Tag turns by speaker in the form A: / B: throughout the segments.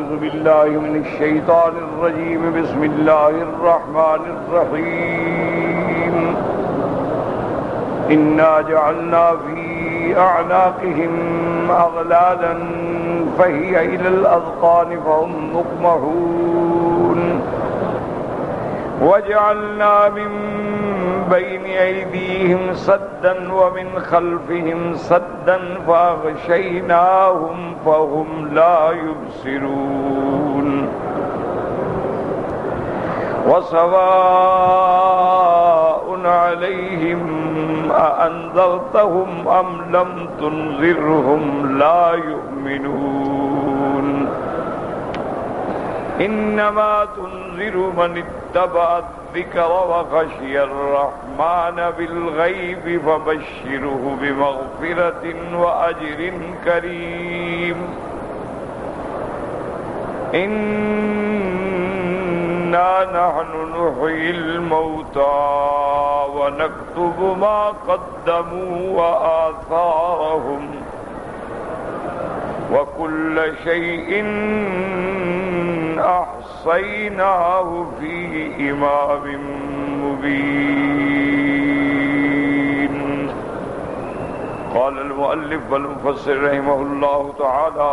A: أعوذ بالله من الشيطان الرجيم بسم الله الرحمن الرحيم إنا جعلنا في أعناقهم أغلالا فهي إلى الأذقان فهم مقمحون وجعلنا من بين أيديهم سدا ومن خلفهم سدا فأغشيناهم فهم لا يبصرون وسواء عليهم أأنذرتهم أم لم تنذرهم لا يؤمنون إنما تنذر من اتبع الذكر وخشي الرحمن بالغيب فبشره بمغفرة وأجر كريم إنا نحن نحيي الموتى ونكتب ما قدموا وآثارهم وكل شيء أحصيناه في إمام مبين. قال المؤلف والمفسر رحمه الله تعالى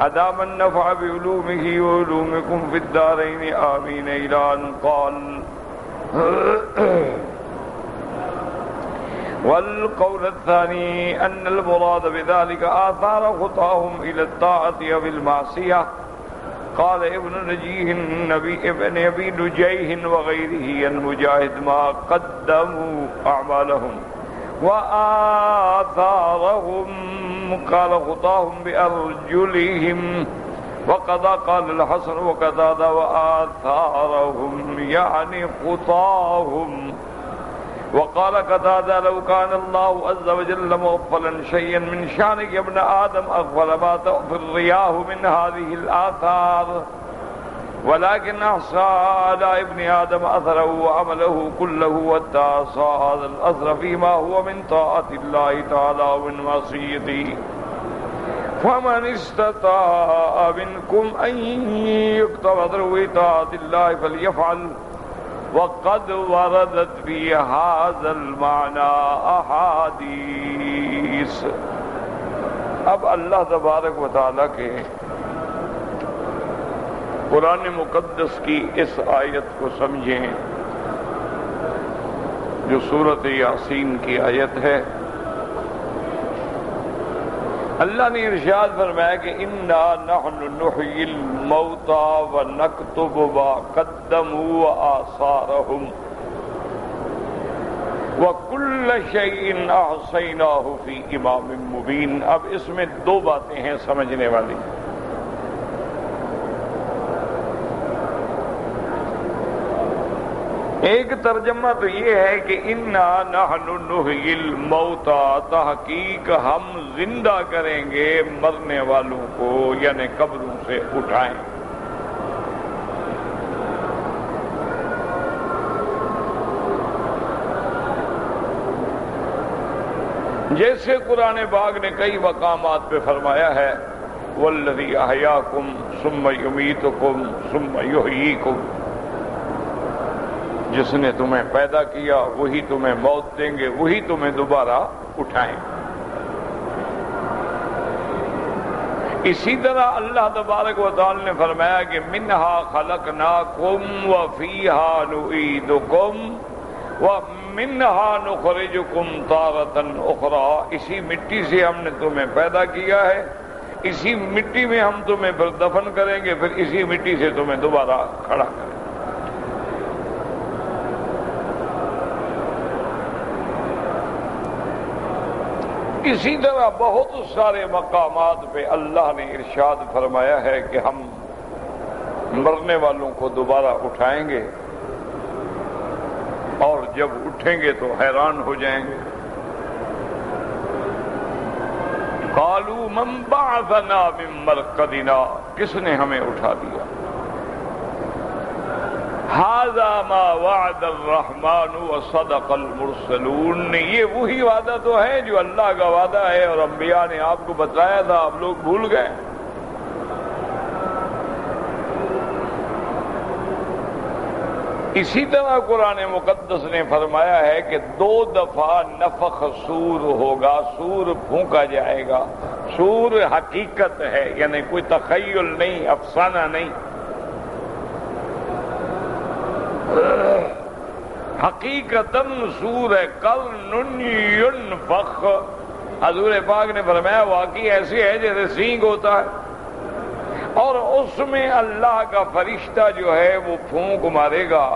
A: أدام النفع بعلومه وعلومكم في الدارين آمين إلى أن قال والقول الثاني أن المراد بذلك آثار خطاهم إلى الطاعة وبالمعصية. قال ابن أبي نجيه وغيره المجاهد ما قدموا أعمالهم وآثارهم قال خطاهم بأرجلهم وقضى قال الحسن وقضى وآثارهم يعني خطاهم. وقال قتادة لو كان الله عز وجل مغفلا شيئا من شأنك يا ابن آدم أغفل ما تغفر الرياح من هذه الآثار ولكن أحصى على ابن آدم أثره وعمله كله واتعصى هذا الأثر فيما هو من طاعة الله تعالى ومن معصيته. فمن استطاع منكم أن يكتب ذروة طاعة الله فليفعل وقد وردت في هذا المعنى احادیث. اب اللہ تبارک و تعالیٰ کے قرآن مقدس کی اس آیت کو سمجھیں جو سورۃ یاسین کی آیت ہے. اللہ نے ارشاد فرمایا کہ انا نحن نحیی الموتى ونکتب ما قدموا وآثارهم وکل شیء احصیناہ فی امام مبین. اب اس میں دو باتیں ہیں سمجھنے والی. ایک ترجمہ تو یہ ہے کہ انا نحن نحیی الموتى، تحقیق ہم زندہ کریں گے مرنے والوں کو یعنی قبروں سے اٹھائیں. جیسے قرآن پاک نے کئی مقامات پہ فرمایا ہے والذی احیاکم ثم یمیتکم ثم یحییکم، جس نے تمہیں پیدا کیا وہی تمہیں موت دیں گے، وہی تمہیں دوبارہ اٹھائیں. اسی طرح اللہ تبارک و تعالی نے فرمایا کہ منہا خلقناکم وفیہا نعیدکم ومنہا نخرجکم تارۃ اخری. اسی مٹی سے ہم نے تمہیں پیدا کیا ہے، اسی مٹی میں ہم تمہیں پھر دفن کریں گے، پھر اسی مٹی سے تمہیں دوبارہ کھڑا کریں گے. اسی طرح بہت سارے مقامات پہ اللہ نے ارشاد فرمایا ہے کہ ہم مرنے والوں کو دوبارہ اٹھائیں گے اور جب اٹھیں گے تو حیران ہو جائیں گے. قالوا من بعثنا من مرقدنا، کس نے ہمیں اٹھا دیا. هذا ما وعد الرحمن وصدق المرسلون، یہ وہی وعدہ تو ہے جو اللہ کا وعدہ ہے اور انبیاء نے آپ کو بتلایا تھا، آپ لوگ بھول گئے. اسی طرح قرآن مقدس نے فرمایا ہے کہ 2 دفعہ نفخ سور ہوگا، سور پھونکا جائے گا۔ سور حقیقت ہے، یعنی کوئی تخیل نہیں، افسانہ نہیں، حقیقتاً سور ہے۔ قرن ينفخ، حضور پاک نے فرمایا واقعی ایسے ہے جیسے سینگ ہوتا ہے، اور اس میں اللہ کا فرشتہ جو ہے وہ پھونک مارے گا۔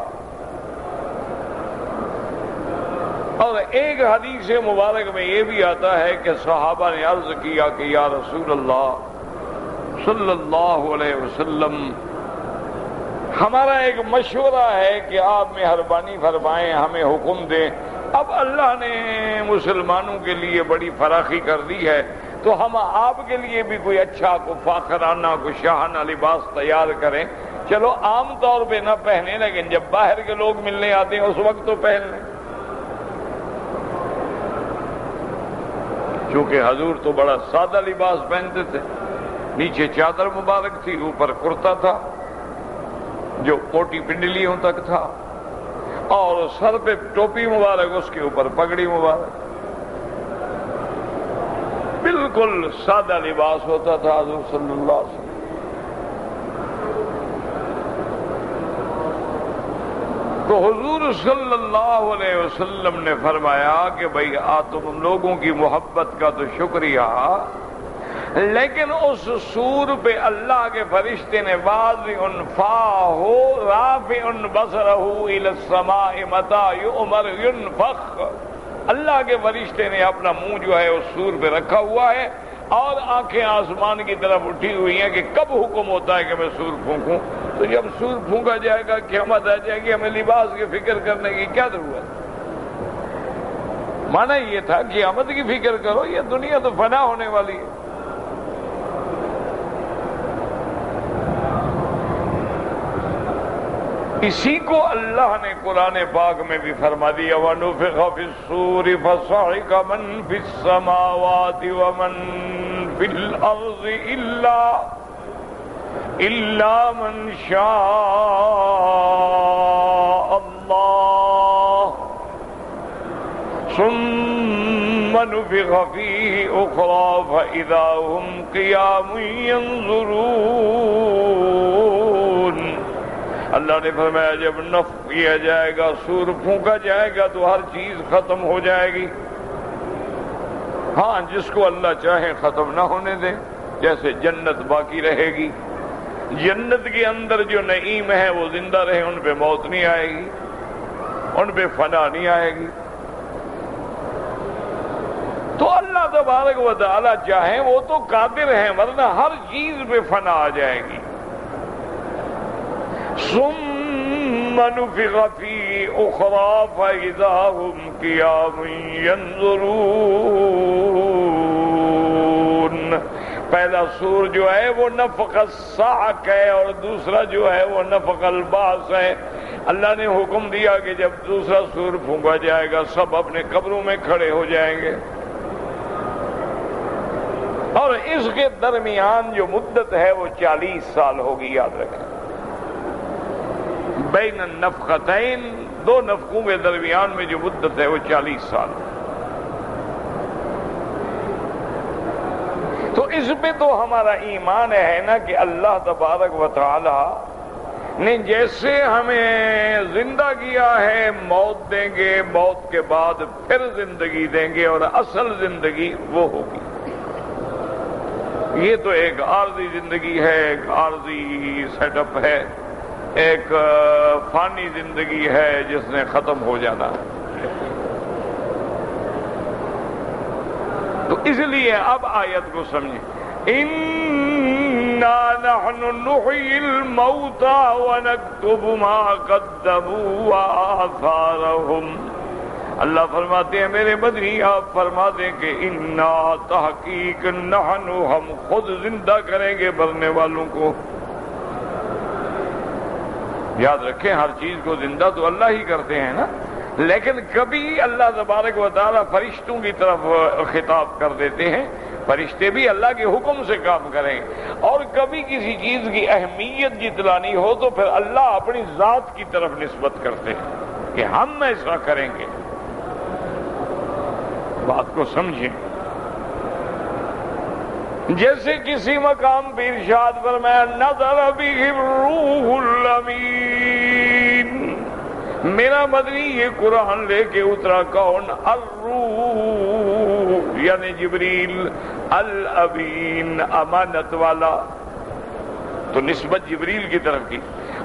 A: اور ایک حدیث مبارک میں یہ بھی آتا ہے کہ صحابہ نے عرض کیا کہ یا رسول اللہ صلی اللہ علیہ وسلم، ہمارا ایک مشورہ ہے کہ آپ مہربانی فرمائیں، ہمیں حکم دیں۔ اب اللہ نے مسلمانوں کے لیے بڑی فراخی کر دی ہے، تو ہم آپ کے لیے بھی کوئی اچھا، کوئی فاخرانہ، کوئی شاہانہ لباس تیار کریں۔ چلو عام طور پہ نہ پہنے، لیکن جب باہر کے لوگ ملنے آتے ہیں اس وقت تو پہن لیں۔ چونکہ حضور تو بڑا سادہ لباس پہنتے تھے، نیچے چادر مبارک تھی، اوپر کرتا تھا جو موٹی پنڈلیوں تک تھا، اور سر پہ ٹوپی مبارک، اس کے اوپر پگڑی مبارک، بالکل سادہ لباس ہوتا تھا حضور صلی اللہ علیہ وسلم۔ تو حضور صلی اللہ علیہ وسلم نے فرمایا کہ بھئی تم لوگوں کی محبت کا تو شکریہ، لیکن اس سور پہ اللہ کے فرشتے نے واضع فاہ رافع بصرہ الی السماء متی یؤمر ینفخ، اللہ کے فرشتے نے اپنا منہ جو ہے اس سور پہ رکھا ہوا ہے اور آنکھیں آسمان کی طرف اٹھی ہوئی ہیں کہ کب حکم ہوتا ہے کہ میں سور پھونکوں۔ تو جب سور پھونکا جائے گا، قیامت آ جائے گی، ہمیں لباس کی فکر کرنے کی کیا ضرورت؟ مانا یہ تھا قیامت کی فکر کرو، یہ دنیا تو فنا ہونے والی ہے۔ اسی کو اللہ نے قرآن پاک میں بھی فرما دیا، وَنُفِخَ فِي الصُّورِ فَصَعِقَ مَن فِي السَّمَاوَاتِ وَمَن فِي الْأَرْضِ إِلَّا مَن شَاءَ اللَّهُ ثُمَّ نُفِخَ فِيهِ أُخْرَى فَإِذَا هُمْ قِيَامٌ يَنظُرُونَ۔ اللہ نے فرمایا جب نفخ کیا جائے گا، سور پھونکا جائے گا تو ہر چیز ختم ہو جائے گی۔ ہاں جس کو اللہ چاہے ختم نہ ہونے دے، جیسے جنت باقی رہے گی، جنت کے اندر جو نعیم ہے وہ زندہ رہے، ان پہ موت نہیں آئے گی، ان پہ فنا نہیں آئے گی۔ تو اللہ تبارک و تعالی چاہیں وہ تو قادر ہیں، ورنہ ہر چیز پہ فنا آ جائے گی۔ ثم نفخ فی اخری فاذا هم قیام ینظرون۔ پہلا سور جو ہے وہ نفخ الصاعق ہے، اور دوسرا جو ہے وہ نفخ البعث ہے۔ اللہ نے حکم دیا کہ جب دوسرا سور پھونکا جائے گا سب اپنے قبروں میں کھڑے ہو جائیں گے، اور اس کے درمیان جو مدت ہے وہ 40 سال ہوگی، یاد رکھیں۔ بین النفختین، 2 نفخوں کے درمیان میں جو مدت ہے وہ 40 سال۔ تو اس پہ تو ہمارا ایمان ہے نا کہ اللہ تبارک و تعالی نے جیسے ہمیں زندہ کیا ہے، موت دیں گے، موت کے بعد پھر زندگی دیں گے، اور اصل زندگی وہ ہوگی۔ یہ تو ایک عارضی زندگی ہے، ایک عارضی سیٹ اپ ہے، ایک فانی زندگی ہے جس نے ختم ہو جانا ہے۔ تو اس لیے اب آیت کو سمجھیں، اِنَّا نَحْنُ نُحْيِي الْمَوْتَى وَنَكْتُبُ مَا قَدَّمُوا وَآثَارَهُمْ۔ اللہ فرماتے ہیں میرے مدنی آپ فرما دیں کہ اِنَّا تحقیق نحن، ہم خود زندہ کریں گے مرنے والوں کو۔ یاد رکھیں ہر چیز کو زندہ تو اللہ ہی کرتے ہیں نا، لیکن کبھی اللہ تبارک و تعالی فرشتوں کی طرف خطاب کر دیتے ہیں، فرشتے بھی اللہ کے حکم سے کام کریں. اور کبھی کسی چیز کی اہمیت جتلانی ہو تو پھر اللہ اپنی ذات کی طرف نسبت کرتے ہیں کہ ہم ایسا کریں گے. بات کو سمجھیں. جیسے کسی مقام پہ ارشاد فرمایا نزل بہ الروح الامین، میرا مدنی یہ قرآن لے کے اترا کون؟ الروح یعنی جبریل، الامین امانت والا، تو نسبت جبریل کی طرف کی.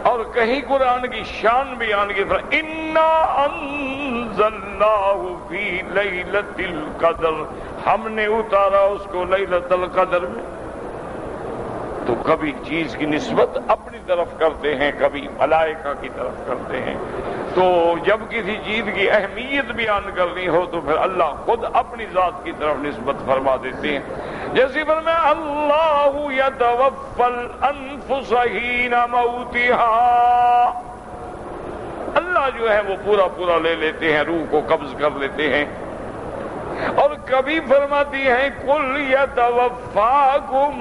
A: اور کہیں قرآن کی شان بیان کی طرف انا انزلناہ فی لیلۃ القدر، ہم نے اتارا اس کو لیلۃ القدر میں. تو کبھی چیز کی نسبت اپنی طرف کرتے ہیں، کبھی ملائکہ کی طرف کرتے ہیں. تو جب کسی چیز کی اہمیت بیان کرنی ہو تو پھر اللہ خود اپنی ذات کی طرف نسبت فرما دیتے ہیں. جیسے فرمایا اللہ یتوفی الانفس حین موتها، اللہ جو ہے وہ پورا لے لیتے ہیں، روح کو قبض کر لیتے ہیں. اور کبھی فرماتی ہیں قل یتوفاکم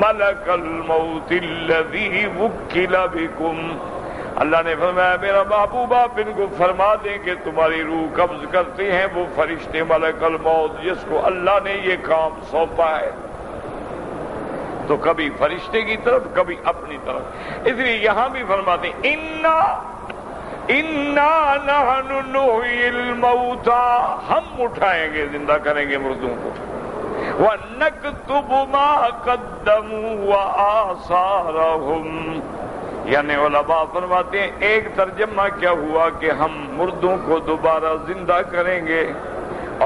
A: ملک الموت الذی وکل بکم، اللہ نے فرمایا میرا محبوب آپ ان کو فرما دیں کہ تمہاری روح قبض کرتے ہیں وہ فرشتے ملک الموت جس کو اللہ نے یہ کام سونپا ہے. تو کبھی فرشتے کی طرف کبھی اپنی طرف. اس لیے یہاں بھی فرماتے ہیں انا نحن نحیی الموتى، ہم اٹھائیں گے، زندہ کریں گے مردوں کو. وَنَكْتُبُ مَا قَدَّمُوا وَآثَارَهُمْ، یعنی علماء فرماتے ہیں ایک ترجمہ کیا ہوا کہ ہم مردوں کو دوبارہ زندہ کریں گے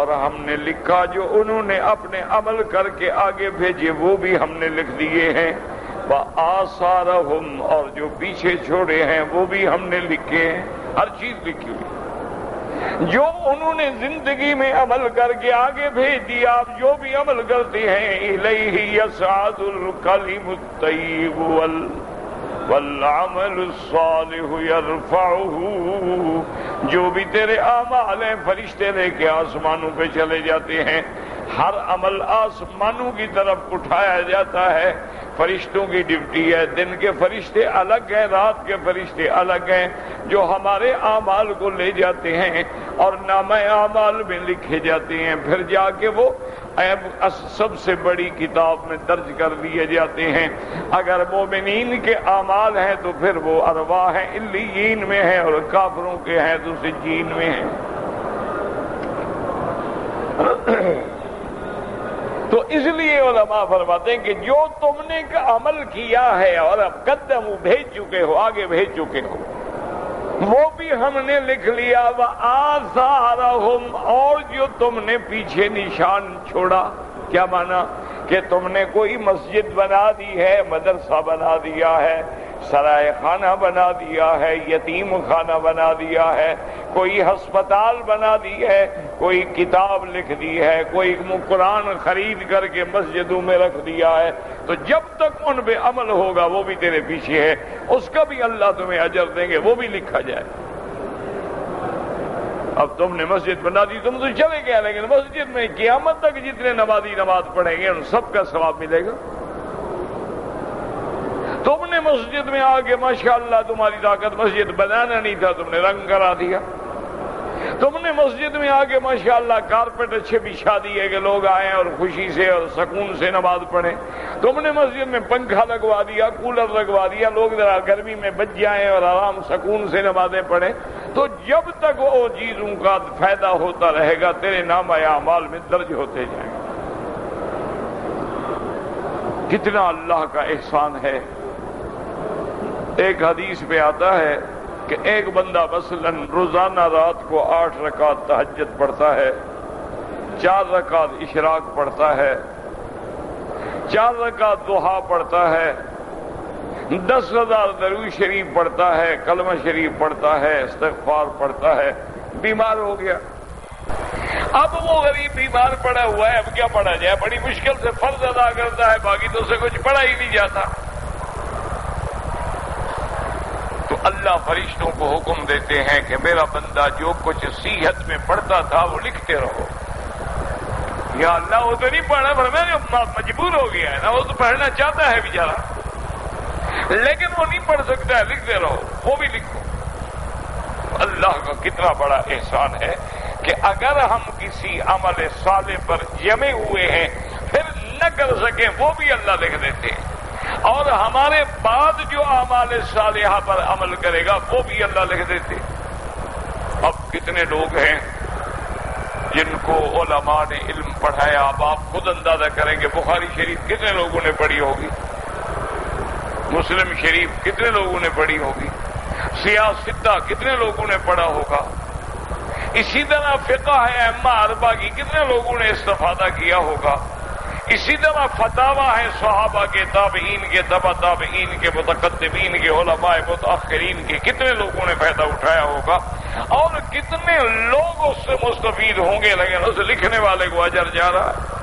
A: اور ہم نے لکھا جو انہوں نے اپنے عمل کر کے آگے بھیجے وہ بھی ہم نے لکھ دیے ہیں. وَآثَارَهُمْ، اور جو پیچھے چھوڑے ہیں وہ بھی ہم نے لکھے ہیں، ہر چیز لکھی ہوئی. جو انہوں نے زندگی میں عمل کر کے آگے بھیج دیا، آپ جو بھی عمل کرتے ہیں الیہ یصعد الکلم الطیب والعمل الصالح یرفعہ، جو بھی تیرے اعمال ہیں فرشتے لے کے آسمانوں پہ چلے جاتے ہیں. ہر عمل آسمانوں کی طرف اٹھایا جاتا ہے. فرشتوں کی ڈیوٹی ہے، دن کے فرشتے الگ ہیں، رات کے فرشتے الگ ہیں، جو ہمارے اعمال کو لے جاتے ہیں اور نامہ اعمال میں لکھے جاتے ہیں، پھر جا کے وہ سب سے بڑی کتاب میں درج کر دیے جاتے ہیں. اگر مومنین کے اعمال ہیں تو پھر وہ ارواح ہیں علیین میں ہیں، اور کافروں کے ہیں تو سجین میں ہیں. تو اس لیے علماء فرماتے ہیں کہ جو تم نے عمل کیا ہے اور اب قدم بھیج چکے ہو، آگے بھیج چکے ہو، وہ بھی ہم نے لکھ لیا. وآثارہم، اور جو تم نے پیچھے نشان چھوڑا. کیا مانا؟ کہ تم نے کوئی مسجد بنا دی ہے، مدرسہ بنا دیا ہے، سرائے خانہ بنا دیا ہے، یتیم خانہ بنا دیا ہے، کوئی ہسپتال بنا دی ہے، کوئی کتاب لکھ دی ہے، کوئی قرآن خرید کر کے مسجدوں میں رکھ دیا ہے، تو جب تک ان پہ عمل ہوگا وہ بھی تیرے پیچھے ہے، اس کا بھی اللہ تمہیں اجر دیں گے، وہ بھی لکھا جائے. اب تم نے مسجد بنا دی، تم تو چلے گئے، لیکن مسجد میں قیامت تک جتنے نمازی نماز پڑھیں گے ان سب کا ثواب ملے گا. تم نے مسجد میں آ کے ماشاءاللہ تمہاری طاقت مسجد بنانا نہیں تھا، تم نے رنگ کرا دیا. تم نے مسجد میں آ کے ماشاءاللہ کارپیٹ اچھے بچھا دیے کہ لوگ آئیں اور خوشی سے اور سکون سے نماز پڑھیں. تم نے مسجد میں پنکھا لگوا دیا، کولر لگوا دیا، لوگ ذرا گرمی میں بچ جائیں اور آرام سکون سے نمازیں پڑھیں. تو جب تک وہ چیزوں کا فائدہ ہوتا رہے گا تیرے نام اعمال میں درج ہوتے جائیں گے. کتنا اللہ کا احسان ہے. ایک حدیث پہ آتا ہے کہ ایک بندہ مثلا روزانہ رات کو 8 رکعت تہجد پڑھتا ہے، 4 رکعت اشراق پڑھتا ہے، 4 رکعت ضحیٰ پڑھتا ہے، 10,000 درود شریف پڑھتا ہے، کلمہ شریف پڑھتا ہے، استغفار پڑھتا ہے. بیمار ہو گیا. اب وہ غریب بیمار پڑا ہوا ہے، اب کیا پڑھا جائے؟ بڑی مشکل سے فرض ادا کرتا ہے، باقی تو اسے کچھ پڑھا ہی نہیں جاتا. تو اللہ فرشتوں کو حکم دیتے ہیں کہ میرا بندہ جو کچھ صحت میں پڑھتا تھا وہ لکھتے رہو. یا اللہ وہ تو نہیں پڑھا پر میں مجبور ہو گیا ہے نا، وہ تو پڑھنا چاہتا ہے بیچارہ لیکن وہ نہیں پڑھ سکتا ہے، لکھتے رہو، وہ بھی لکھو۔ اللہ کا کتنا بڑا احسان ہے کہ اگر ہم کسی عمل صالح پر جمے ہوئے ہیں پھر نہ کر سکیں وہ بھی اللہ لکھ دیتے ہیں، اور ہمارے بعد جو اعمال صالحہ پر عمل کرے گا وہ بھی اللہ لکھ دیتے ہیں۔ اب کتنے لوگ ہیں جن کو علماء نے علم پڑھایا، اب آپ خود اندازہ کریں گے بخاری شریف کتنے لوگوں نے پڑھی ہوگی، مسلم شریف کتنے لوگوں نے پڑھی ہوگی، سیاہ ستہ کتنے لوگوں نے پڑھا ہوگا، اسی طرح فقہ ہے ائمہ اربعہ کی کتنے لوگوں نے استفادہ کیا ہوگا، اسی طرح فتاوی ہے صحابہ کے، تابعین کے، تبع تابعین کے، متقدمین کے، علماء متاخرین کے، کتنے لوگوں نے فائدہ اٹھایا ہوگا اور کتنے لوگ اس سے مستفید ہوں گے، لیکن اس لکھنے والے کو اجر جا رہا ہے۔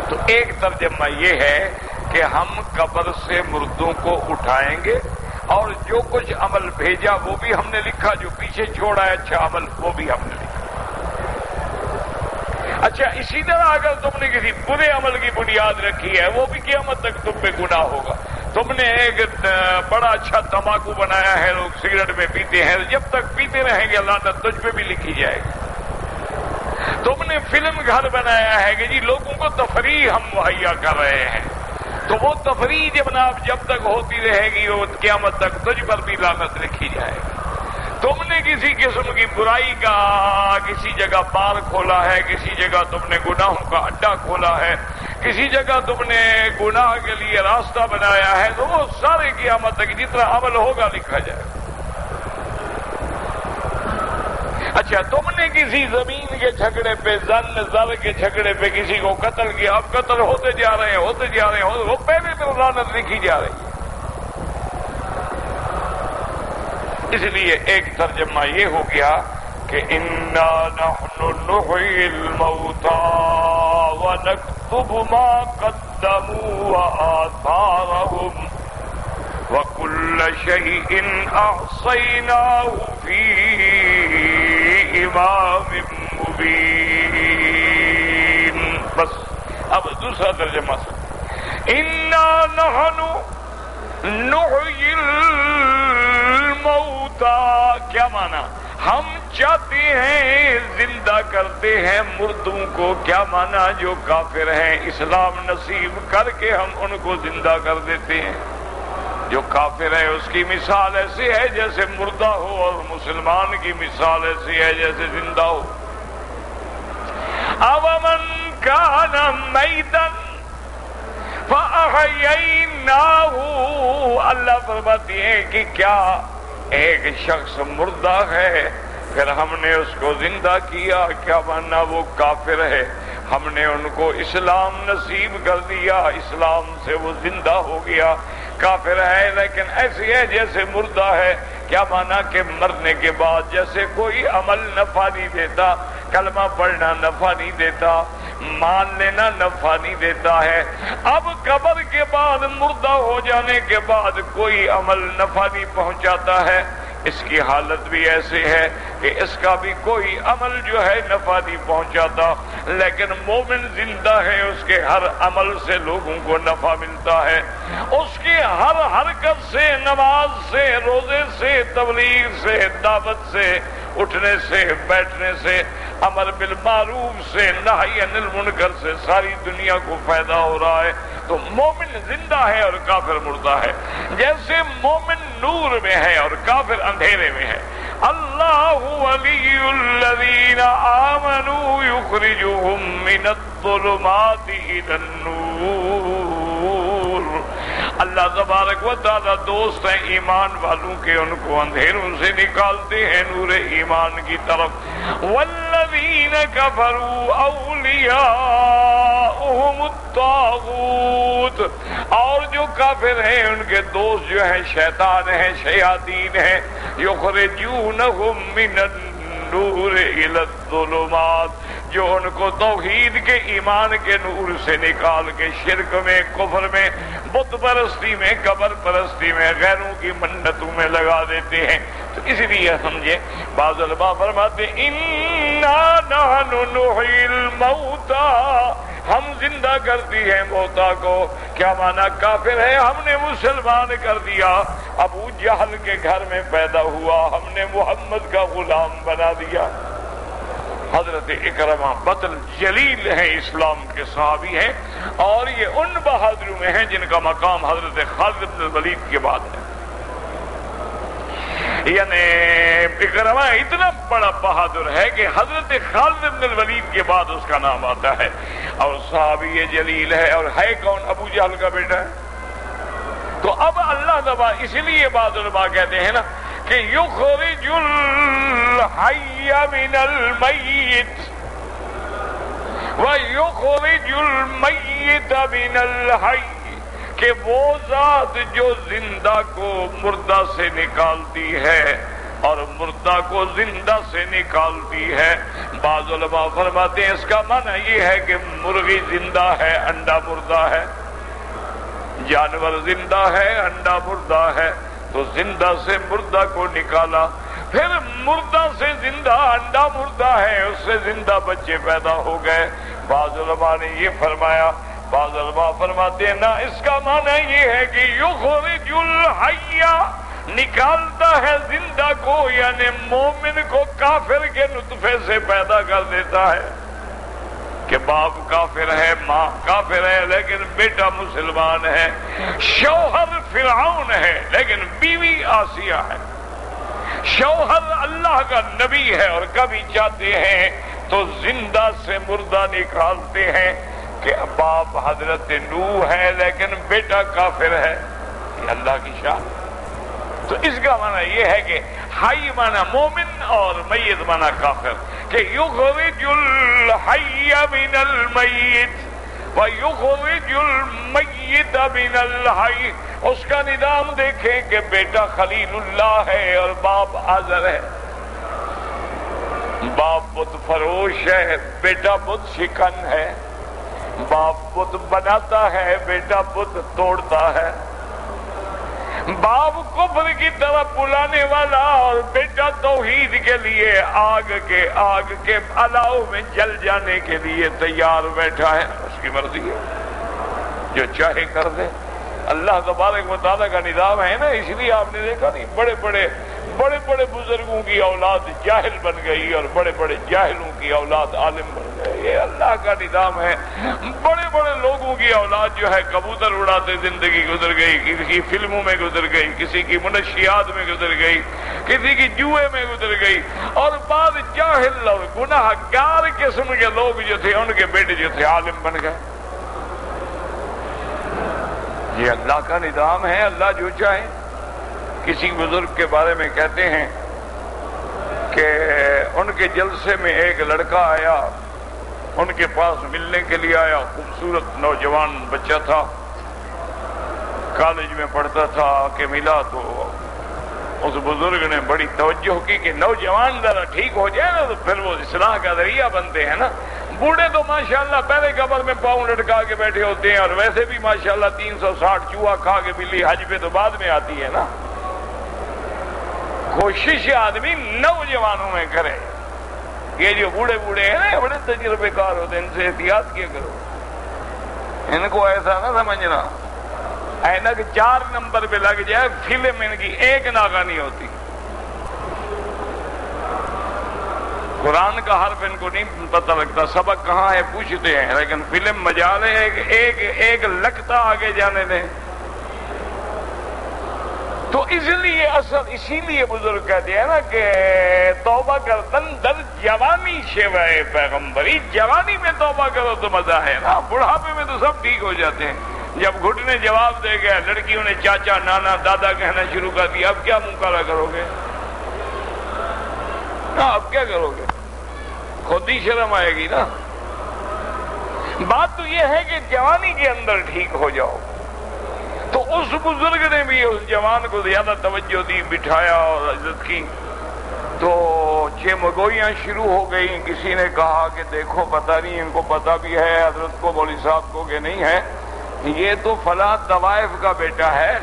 A: تو ایک ترجمہ یہ ہے کہ ہم قبر سے مردوں کو اٹھائیں گے اور جو کچھ عمل بھیجا وہ بھی ہم نے لکھا، جو پیچھے چھوڑا ہے اچھا عمل وہ بھی ہم نے لکھا۔ اچھا اسی طرح اگر تم نے کسی برے عمل کی بنیاد رکھی ہے وہ بھی قیامت تک تم پہ گناہ ہوگا۔ تم نے ایک بڑا اچھا تمباکو بنایا ہے، لوگ سگریٹ میں پیتے ہیں، جب تک پیتے رہیں گے لعنت تجھ پہ بھی لکھی جائے گی۔ تم نے فلم گھر بنایا ہے کہ جی لوگوں کو تفریح ہم مہیا کر رہے ہیں، تو وہ تفریح جناب جب تک ہوتی رہے گی وہ قیامت تک تجھ پر بھی لعنت لکھی جائے گی۔ تم نے کسی قسم کی برائی کا کسی جگہ بار کھولا ہے، کسی جگہ تم نے گناہوں کا اڈا کھولا ہے، کسی جگہ تم نے گناہ کے لیے راستہ بنایا ہے، تو وہ سارے قیامت تک جتنا عمل ہوگا لکھا جائے گا۔ اچھا تم نے کسی زمین کے جھگڑے پہ، زر کے جھگڑے پہ کسی کو قتل کیا، اب قتل ہوتے جا رہے ہیں، وہ پہلے تو لعنت لکھی جا رہی ہے۔ اس لیے ایک ترجمہ یہ ہو گیا کہ انا نحن نحیی الموتى ونکتب ما قدموا وآثارهم وكل شيء احصیناه في امام مبین۔ بس اب دوسرا ترجمہ انا نحن نحیی الموتى، کیا مانا؟ ہم چاہتے ہیں زندہ کرتے ہیں مردوں کو، کیا مانا؟ جو کافر ہیں اسلام نصیب کر کے ہم ان کو زندہ کر دیتے ہیں۔ جو کافر ہے اس کی مثال ایسی ہے جیسے مردہ ہو، اور مسلمان کی مثال ایسی ہے جیسے زندہ ہو۔ اومن کان میتا فَأَحْيَيْنَاهُ، اللہ فرماتی ہے کہ کیا ایک شخص مردہ ہے پھر ہم نے اس کو زندہ کیا، کیا ماننا؟ وہ کافر ہے، ہم نے ان کو اسلام نصیب کر دیا، اسلام سے وہ زندہ ہو گیا۔ کافر ہے لیکن ایسی ہے جیسے مردہ ہے، کیا مانا؟ کہ مرنے کے بعد جیسے کوئی عمل نفع نہیں دیتا، کلمہ پڑھنا نفع نہیں دیتا، مان لینا نفع نہیں دیتا ہے، اب قبر کے بعد مردہ ہو جانے کے بعد کوئی عمل نفع نہیں پہنچاتا ہے۔ اس کی حالت بھی ایسے ہے کہ اس کا بھی کوئی عمل جو ہے نفع نہیں پہنچاتا، لیکن مومن زندہ ہے، اس کے ہر عمل سے لوگوں کو نفع ملتا ہے، اس کی ہر حرکت سے، نماز سے، روزے سے، تبلیغ سے، دعوت سے، اٹھنے سے، بیٹھنے سے، امر بالمعروف سے، نہی عن المنکر سے ساری دنیا کو فائدہ ہو رہا ہے۔ تو مومن زندہ ہے اور کافر مردہ ہے، جیسے مومن نور میں ہے اور کافر اندھیرے میں ہے۔ اللہ ولی الذین آمنوا یخرجهم من الظلمات الی النور، اللہ تبارک و تعالی دوست ہیں ایمان والوں کے، ان کو اندھیروں سے نکالتے ہیں نور ایمان کی طرف۔ والذین کفروا اولیاءهم الطاغوت، اور جو کافر ہیں ان کے دوست جو ہیں شیطان ہیں، شیاطین ہیں۔ یخرجونہم من النور الی الظلمات، جو ان کو توحید کے ایمان کے نور سے نکال کے شرک میں، کفر میں، بت پرستی میں، قبر پرستی میں، غیروں کی منتوں میں لگا دیتے ہیں۔ تو اس لیے سمجھے بعض علماء فرماتے ان انا نحن نحیی الموتى، ہم زندہ کرتی ہیں موتا کو. کیا مانا؟ کافر ہے ہم نے مسلمان کر دیا. ابو جہل کے گھر میں پیدا ہوا، ہم نے محمد کا غلام بنا دیا. حضرت اکرمہ بطل جلیل ہیں، اسلام کے صحابی ہیں، اور یہ ان بہادروں میں ہیں جن کا مقام حضرت خالد بن الولید کے بعد ہے. یعنی اکرمہ اتنا بڑا بہادر ہے کہ حضرت خالد بن الولید کے بعد اس کا نام آتا ہے، اور صحابی جلیل ہے. اور ہے کون؟ ابو جہل کا بیٹا ہے. تو اب اللہ تبارک، اس لیے بعض علماء کہتے ہیں نا کہ یخرج الحی من المیت ویخرج المیت من الحی، کہ وہ ذات جو زندہ کو مردہ سے نکالتی ہے اور مردہ کو زندہ سے نکالتی ہے. بعض علماء فرماتے ہیں اس کا معنی یہ ہے کہ مرغی زندہ ہے، انڈا مردہ ہے، جانور زندہ ہے، انڈا مردہ ہے. تو زندہ سے مردہ کو نکالا، پھر مردہ سے زندہ، انڈا مردہ ہے، اس سے زندہ بچے پیدا ہو گئے. بعض علماء نے یہ فرمایا، بعض علماء فرماتے ہیں نہ، اس کا معنی یہ ہے کہ یخرج الحی، نکالتا ہے زندہ کو، یعنی مومن کو کافر کے نطفے سے پیدا کر دیتا ہے. کہ باپ کافر ہے، ماں کافر ہے، لیکن بیٹا مسلمان ہے. شوہر فرعون ہے لیکن بیوی آسیہ ہے. شوہر اللہ کا نبی ہے، اور کبھی چاہتے ہیں تو زندہ سے مردہ نکالتے ہیں کہ باپ حضرت نوح ہے لیکن بیٹا کافر ہے. یہ اللہ کی شان. تو اس کا معنی یہ ہے کہ حی معنی مومن اور میت معنی کافر، کہ یخرج الحی من المیت ویخرج المیت من الحی. اس کا نظام دیکھیں کہ بیٹا خلیل اللہ ہے اور باپ آزر ہے. باپ بت فروش ہے، بیٹا بت شکن ہے. باپ بت بناتا ہے، بیٹا بت توڑتا ہے. باپ کفر کی طرف بلانے والا اور بیٹا توحید کے لیے آگ کے الاؤ میں جل جانے کے لیے تیار بیٹھا ہے. اس کی مرضی ہے، جو چاہے کر دے. اللہ تبارک و تعالیٰ کا نظام ہے نا. اس لیے آپ نے دیکھا نہیں، بڑے بڑے بزرگوں کی اولاد جاہل بن گئی اور بڑے بڑے جاہلوں کی اولاد عالم بن گئے. یہ اللہ کا نظام ہے. بڑے بڑے لوگوں کی اولاد جو ہے کبوتر اڑاتے زندگی گزر گئی، کسی کی فلموں میں گزر گئی، کسی کی منشیات میں گزر گئی، کسی کی جوئے میں گزر گئی. اور بعض جاہل اور گناہ گار قسم کے لوگ جو تھے، ان کے بیٹے جو تھے عالم بن گئے. یہ اللہ کا نظام ہے. اللہ جو چاہے. کسی بزرگ کے بارے میں کہتے ہیں کہ ان کے جلسے میں ایک لڑکا آیا، ان کے پاس ملنے کے لیے آیا. خوبصورت نوجوان بچہ تھا، کالج میں پڑھتا تھا. کہ ملا تو اس بزرگ نے بڑی توجہ کی کہ نوجوان ذرا ٹھیک ہو جائے نا تو پھر وہ اصلاح کا ذریعہ بنتے ہیں نا. بوڑھے تو ماشاءاللہ پہلے قبر میں پاؤں لٹکا کے بیٹھے ہوتے ہیں، اور ویسے بھی ماشاءاللہ 360 چوہا کھا کے بلی حج پہ تو بعد میں آتی ہے نا. کوشش آدمی نوجوانوں میں کرے. یہ جو بوڑھے ہیں نا، بڑے تجربے کار ہوتے ہیں، ان سے احتیاط کیا کرو. ان کو ایسا نہ سمجھنا اینک 4 نمبر پہ لگ جائے، فلم ان کی ایک ناکانی ہوتی. قرآن کا حرف ان کو نہیں پتہ لگتا، سبق کہاں ہے پوچھتے ہیں، لیکن فلم مجال ہے ایک لگتا آگے جانے دیں. تو اسی لیے بزرگ کہتے ہیں نا کہ توبہ کردن در جوانی شیوائے پیغمبری. جوانی میں توبہ کرو تو مزہ ہے نا. بڑھاپے میں تو سب ٹھیک ہو جاتے ہیں. جب گھٹنے جواب دے گئے، لڑکیوں نے چاچا نانا دادا کہنا شروع کر دیا، اب کیا منہ کالا کرو گے؟ اب کیا کرو گے؟ خود ہی شرم آئے گی نا. بات تو یہ ہے کہ جوانی کے اندر ٹھیک ہو جاؤ. تو اس بزرگ نے بھی اس جوان کو زیادہ توجہ دی، بٹھایا اور عزت کی. تو چمگوئیاں شروع ہو گئی. کسی نے کہا کہ دیکھو پتہ نہیں، ان کو پتہ بھی ہے حضرت کو، مولوی صاحب کو کہ نہیں ہے، یہ تو فلاں طوائف کا بیٹا ہے.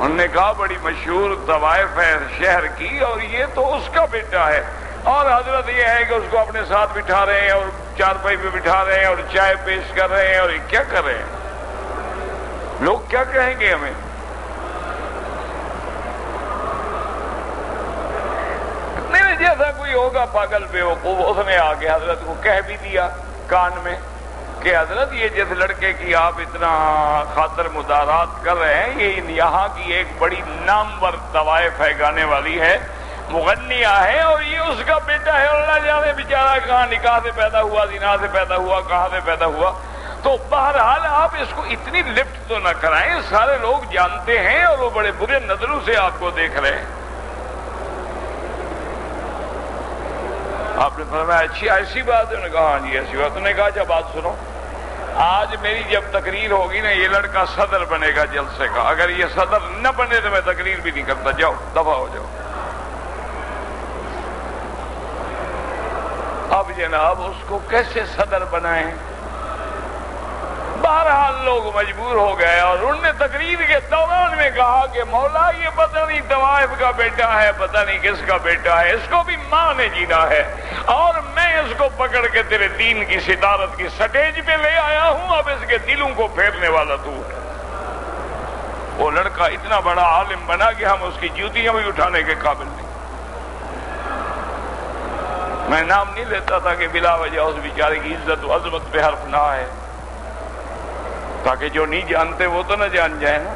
A: انہوں نے کہا بڑی مشہور طوائف ہے شہر کی اور یہ تو اس کا بیٹا ہے، اور حضرت یہ ہے کہ اس کو اپنے ساتھ بٹھا رہے ہیں اور چارپائی پہ بٹھا رہے ہیں اور چائے پیش کر رہے ہیں، اور یہ کیا کر رہے ہیں؟ لوگ کیا کہیں گے ہمیں؟ نہیں، جیسا کوئی ہوگا پاگل بیوقوف، اس نے آ کے حضرت کو کہہ بھی دیا کان میں کہ حضرت یہ جس لڑکے کی آپ اتنا خاطر مدارات کر رہے ہیں، یہ یہاں کی ایک بڑی نامور طوائف ہے، گانے والی ہے، مغنیہ ہے، اور یہ اس کا بیٹا ہے، اور اللہ جانے بیچارہ کہاں نکاح سے پیدا ہوا، زنا سے پیدا ہوا، کہاں سے پیدا ہوا۔ تو بہرحال آپ اس کو اتنی لفٹ تو نہ کرائیں، سارے لوگ جانتے ہیں اور وہ بڑے برے نظروں سے آپ کو دیکھ رہے ہیں۔ آپ نے فرمایا اچھی ایسی بات ہے؟ انہوں نے کہا ہاں جی ایسی بات۔ انہوں نے کہا اچھا بات سنو، آج میری جب تقریر ہوگی نا، یہ لڑکا صدر بنے گا جلسے کا، اگر یہ صدر نہ بنے تو میں تقریر بھی نہیں کرتا، جاؤ دفع ہو جاؤ۔ اب جناب اس کو کیسے صدر بنائیں؟ بہرحال لوگ مجبور ہو گئے، اور انہوں نے تقریر کے دوران میں کہا کہ مولا یہ پتہ نہیں طوائف کا بیٹا ہے، پتہ نہیں کس کا بیٹا ہے، اس کو بھی ماں نے جینا ہے، اور میں اس کو پکڑ کے تیرے دین کی صدارت کی سٹیج پہ لے آیا ہوں، اب اس کے دلوں کو پھیرنے والا تو ہے۔ وہ لڑکا اتنا بڑا عالم بنا کہ ہم اس کی جوتیاں بھی اٹھانے کے قابل نہیں۔ میں نام نہیں لیتا تھا کہ بلا وجہ اس بیچارے کی عزت و عظمت پہ حرف نہ آئے، تاکہ جو نہیں جانتے وہ تو نہ جان جائے نا۔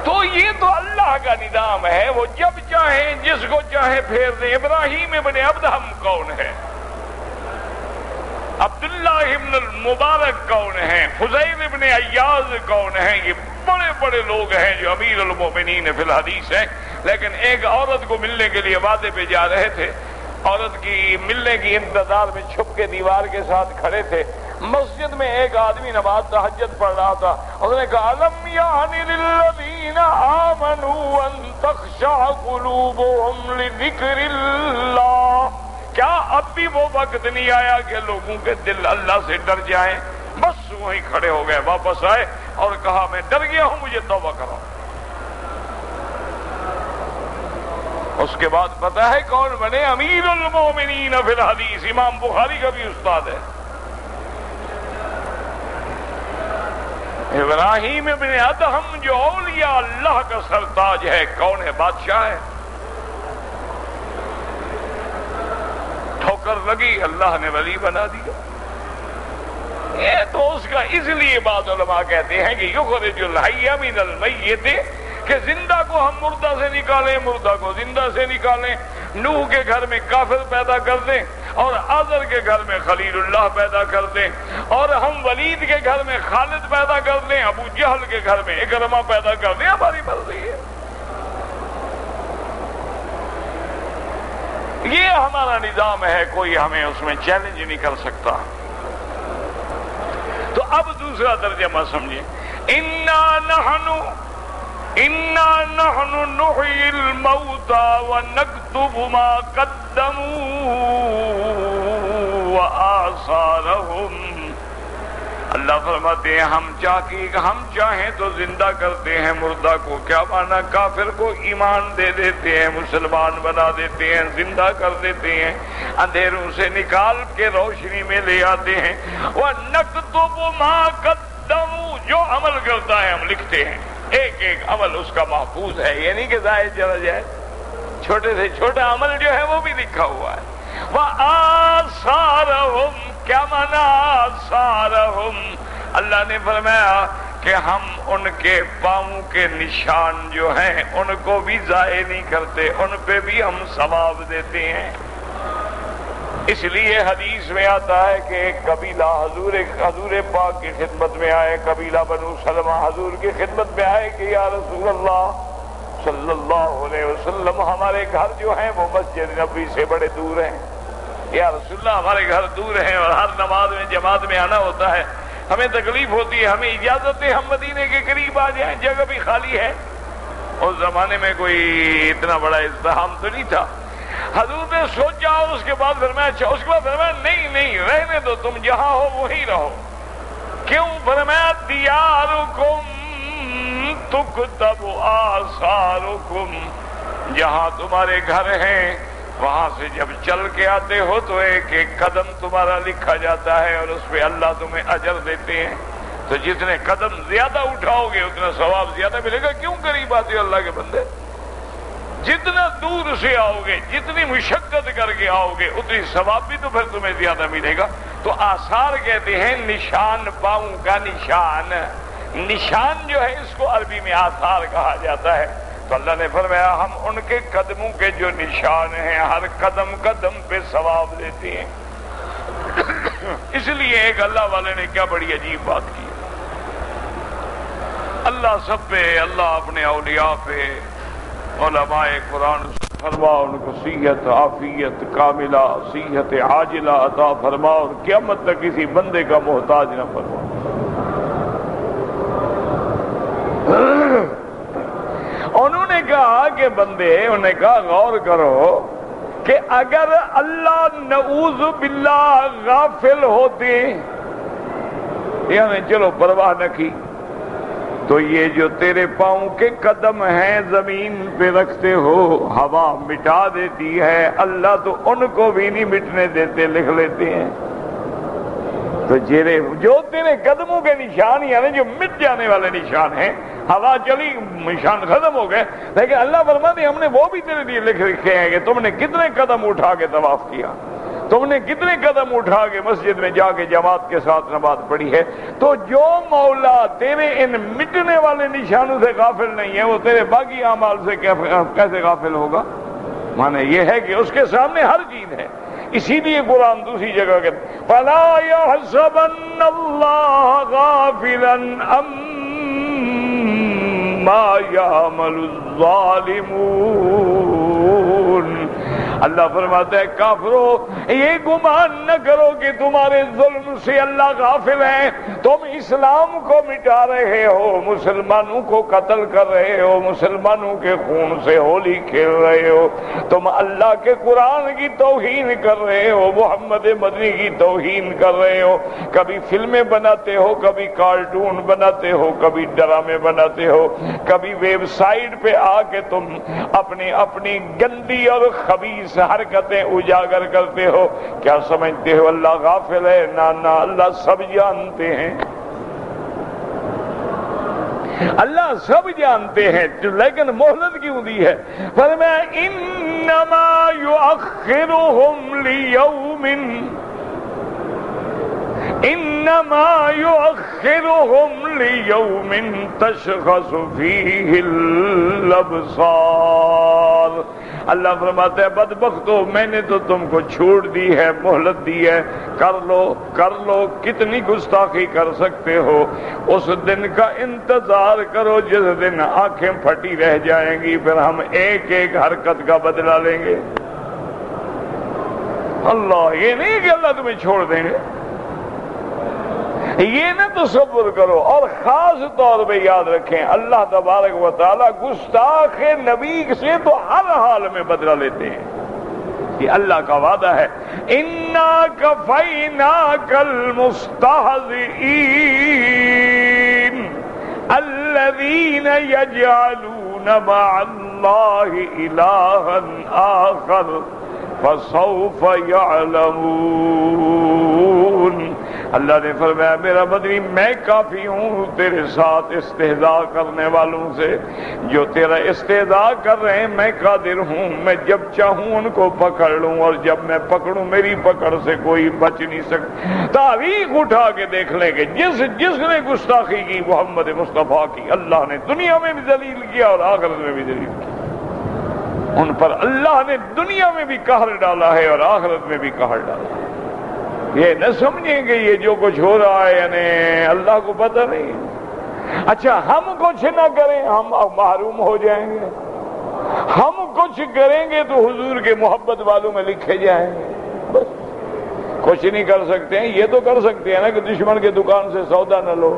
A: تو یہ تو اللہ کا نظام ہے، وہ جب چاہیں جس کو چاہیں پھیر دیں۔ ابراہیم ابن ادہم کون ہے؟ عبداللہ ابن المبارک کون ہیں؟ فضیل ابن عیاض کون ہیں؟ یہ بڑے بڑے لوگ ہیں جو امیر المومنین فی الحدیث ہیں، لیکن ایک عورت کو ملنے کے لیے وعدے پہ جا رہے تھے، عورت کی ملنے کی انتظار میں چھپ کے دیوار کے ساتھ کھڑے تھے۔ مسجد میں ایک آدمی نماز تہجد پڑھ رہا تھا، اس نے کہا الم یعن للذین آمنوا ان تخشع قلوبهم لذکر اللہ، کیا اب بھی وہ وقت نہیں آیا کہ لوگوں کے دل اللہ سے ڈر جائیں؟ بس وہیں کھڑے ہو گئے، واپس آئے اور کہا میں ڈر گیا ہوں، مجھے توبہ کرو۔ اس کے بعد پتہ ہے کون بنے؟ امیر المومنین فی الحدیث، امام بخاری کا بھی استاد ہے، ابراہیم ابن ادہم، جو اولیاء اللہ کا سرتاج ہے۔ کون ہے؟ بادشاہ ہے، ٹھوکر لگی اللہ نے ولی بنا دیا۔ یہ تو اس کا اس لیے بعض علماء کہتے ہیں کہ یخرج الحی من المیت، کہ زندہ کو ہم مردہ سے نکالیں، مردہ کو زندہ سے نکالیں۔ نوح کے گھر میں کافر پیدا کر دیں، اور آزر کے گھر میں خلیل اللہ پیدا کر دیں، اور ہم ولید کے گھر میں خالد پیدا کر دیں، ابو جہل کے گھر میں اکرمہ پیدا کر دیں، ہماری مرضی ہے۔ یہ ہمارا نظام ہے، کوئی ہمیں اس میں چیلنج نہیں کر سکتا۔ تو اب دوسرا ترجمہ سمجھیں، اِنَّا نَحْنُ نُحْيِي الْمَوْتَى وَنَكْتُبُ مَا قَدَّمُوا وَآثَارَهُمْ۔ اللہ فرماتے ہیں ہم چاہیں تو زندہ کرتے ہیں مردہ کو۔ کیا مانا؟ کافر کو ایمان دے دیتے ہیں، مسلمان بنا دیتے ہیں، زندہ کر دیتے ہیں، اندھیروں سے نکال کے روشنی میں لے آتے ہیں۔ وَنَكْتُبُ مَا قَدَّمُوا، جو عمل کرتا ہے ہم لکھتے ہیں، ایک ایک عمل اس کا محفوظ ہے، یہ نہیں کہ ضائع چلا جائے، چھوٹے سے چھوٹا عمل جو ہے وہ بھی لکھا ہوا ہے۔ وَآثَارَهُمْ، کیا مانا آثارہم؟ اللہ نے فرمایا کہ ہم ان کے پاؤں کے نشان جو ہیں ان کو بھی ضائع نہیں کرتے، ان پہ بھی ہم ثواب دیتے ہیں۔ اس لیے حدیث میں آتا ہے کہ ایک قبیلہ حضور پاک کی خدمت میں آئے، قبیلہ بنو سلمہ حضور کی خدمت میں آئے کہ یا رسول اللہ صلی اللہ علیہ وسلم، ہمارے گھر جو ہیں وہ مسجد نبوی سے بڑے دور ہیں۔ یا رسول اللہ ہمارے گھر دور ہیں اور ہر نماز میں جماعت میں آنا ہوتا ہے، ہمیں تکلیف ہوتی ہے، ہمیں اجازت ہے ہم مدینے کے قریب آ جائیں، جگہ بھی خالی ہے۔ اس زمانے میں کوئی اتنا بڑا ازدحام تو نہیں تھا۔ حضور نے سوچا، اس کے بعد فرمایا نہیں رہنے دو، تم جہاں ہو وہیں رہو۔ کیوں؟ فرمایا دیارکم تكتب آثاركم، جہاں تمہارے گھر ہیں وہاں سے جب چل کے آتے ہو تو ایک ایک قدم تمہارا لکھا جاتا ہے اور اس پہ اللہ تمہیں اجر دیتے ہیں. تو جتنے قدم زیادہ اٹھاؤ گے اتنا ثواب زیادہ ملے گا. کیوں قریب آتے ہو اللہ کے بندے؟ جتنا دور سے آؤ گے، جتنی مشقت کر کے آؤ گے، اتنی ثواب بھی تو پھر تمہیں زیادہ ملے گا. تو آثار کہتے ہیں نشان، پاؤں کا نشان. نشان جو ہے اس کو عربی میں آثار کہا جاتا ہے. تو اللہ نے فرمایا ہم ان کے قدموں کے جو نشان ہیں ہر قدم قدم پہ ثواب دیتے ہیں. اس لیے ایک اللہ والے نے کیا بڑی عجیب بات کی. اللہ سب پہ، اللہ اپنے اولیاء پہ، علماء قرآن فرما ان کو صحت عافیت کاملہ، صحت عاجلہ عطا فرما اور قیامت تک کسی بندے کا محتاج نہ فرما. انہوں نے کہا کہ بندے، انہوں نے کہا غور کرو کہ اگر اللہ نعوذ باللہ غافل ہوتے، یعنی چلو پرواہ نہ کی، تو یہ جو تیرے پاؤں کے قدم ہیں زمین پہ رکھتے ہو ہوا مٹا دیتی ہے، اللہ تو ان کو بھی نہیں مٹنے دیتے، لکھ لیتے ہیں. تو جو تیرے قدموں کے نشان یعنی جو مٹ جانے والے نشان ہیں، ہوا چلی نشان ختم ہو گئے، لیکن اللہ فرماتے ہم نے وہ بھی تیرے لیے لکھ رکھے ہیں کہ تم نے کتنے قدم اٹھا کے طواف کیا، تم نے کتنے قدم اٹھا کے مسجد میں جا کے جماعت کے ساتھ نماز پڑھی ہے. تو جو مولا تیرے ان مٹنے والے نشانوں سے غافل نہیں ہے، وہ تیرے باقی اعمال سے کیسے غافل ہوگا؟ مانے یہ ہے کہ اس کے سامنے ہر چیز ہے. اسی لیے قرآن دوسری جگہ کہتے فَلَا يَحْسَبَنَّ اللَّهَ غَافِلًا عَمَّا يَعْمَلُ الظَّالِمُونَ. اللہ فرماتا ہے کافرو یہ گمان نہ کرو کہ تمہارے ظلم سے اللہ غافل ہے. تم اسلام کو مٹا رہے ہو، مسلمانوں کو قتل کر رہے ہو، مسلمانوں کے خون سے ہولی کھیل رہے ہو، تم اللہ کے قرآن کی توہین کر رہے ہو، محمد مدنی کی توہین کر رہے ہو. کبھی فلمیں بناتے ہو، کبھی کارٹون بناتے ہو، کبھی ڈرامے بناتے ہو، کبھی ویب سائٹ پہ آ کے تم اپنی گندی اور خبیث حرکتیں اجاگر کرتے ہو. کیا سمجھتے ہو اللہ غافل ہے؟ نہ، اللہ سب جانتے ہیں، اللہ سب جانتے ہیں، لیکن مہلت کیوں دی ہے؟ فرمایا انما یؤخرہم لیوم، انما یؤخرہم لیوم تشخص فیہ الابصار. اللہ فرماتا ہے بدبختو میں نے تو تم کو چھوڑ دی ہے، مہلت دی ہے، کر لو، کتنی گستاخی کر سکتے ہو. اس دن کا انتظار کرو جس دن آنکھیں پھٹی رہ جائیں گی، پھر ہم ایک ایک حرکت کا بدلہ لیں گے. اللہ یہ نہیں کہ اللہ تمہیں چھوڑ دیں گے، یہ نہ تصور کرو. اور خاص طور پہ یاد رکھیں اللہ تبارک و تعالی گستاخ نبی سے تو ہر حال میں بدلہ لیتے ہیں. یہ اللہ کا وعدہ ہے انا کفیناک المستہزئین الذین یجعلون مع اللہ الہا آخر فسوف یعلمون. اللہ نے فرمایا میرا بدری میں کافی ہوں تیرے ساتھ استہزاء کرنے والوں سے. جو تیرا استہزاء کر رہے ہیں میں قادر ہوں، میں جب چاہوں ان کو پکڑ لوں، اور جب میں پکڑوں میری پکڑ سے کوئی بچ نہیں سکتا. تاریخ اٹھا کے دیکھ لیں کہ جس نے گستاخی کی محمد مصطفیٰ کی، اللہ نے دنیا میں بھی ذلیل کیا اور آخرت میں بھی ذلیل کیا. ان پر اللہ نے دنیا میں بھی قہر ڈالا ہے اور آخرت میں بھی قہر ڈالا ہے. یہ نہ سمجھیں کہ یہ جو کچھ ہو رہا ہے یعنی اللہ کو پتہ نہیں. اچھا ہم کچھ نہ کریں ہم محروم ہو جائیں گے، ہم کچھ کریں گے تو حضور کے محبت والوں میں لکھے جائیں گے. بس کچھ نہیں کر سکتے ہیں. یہ تو کر سکتے ہیں نا کہ دشمن کے دکان سے سودا نہ لو،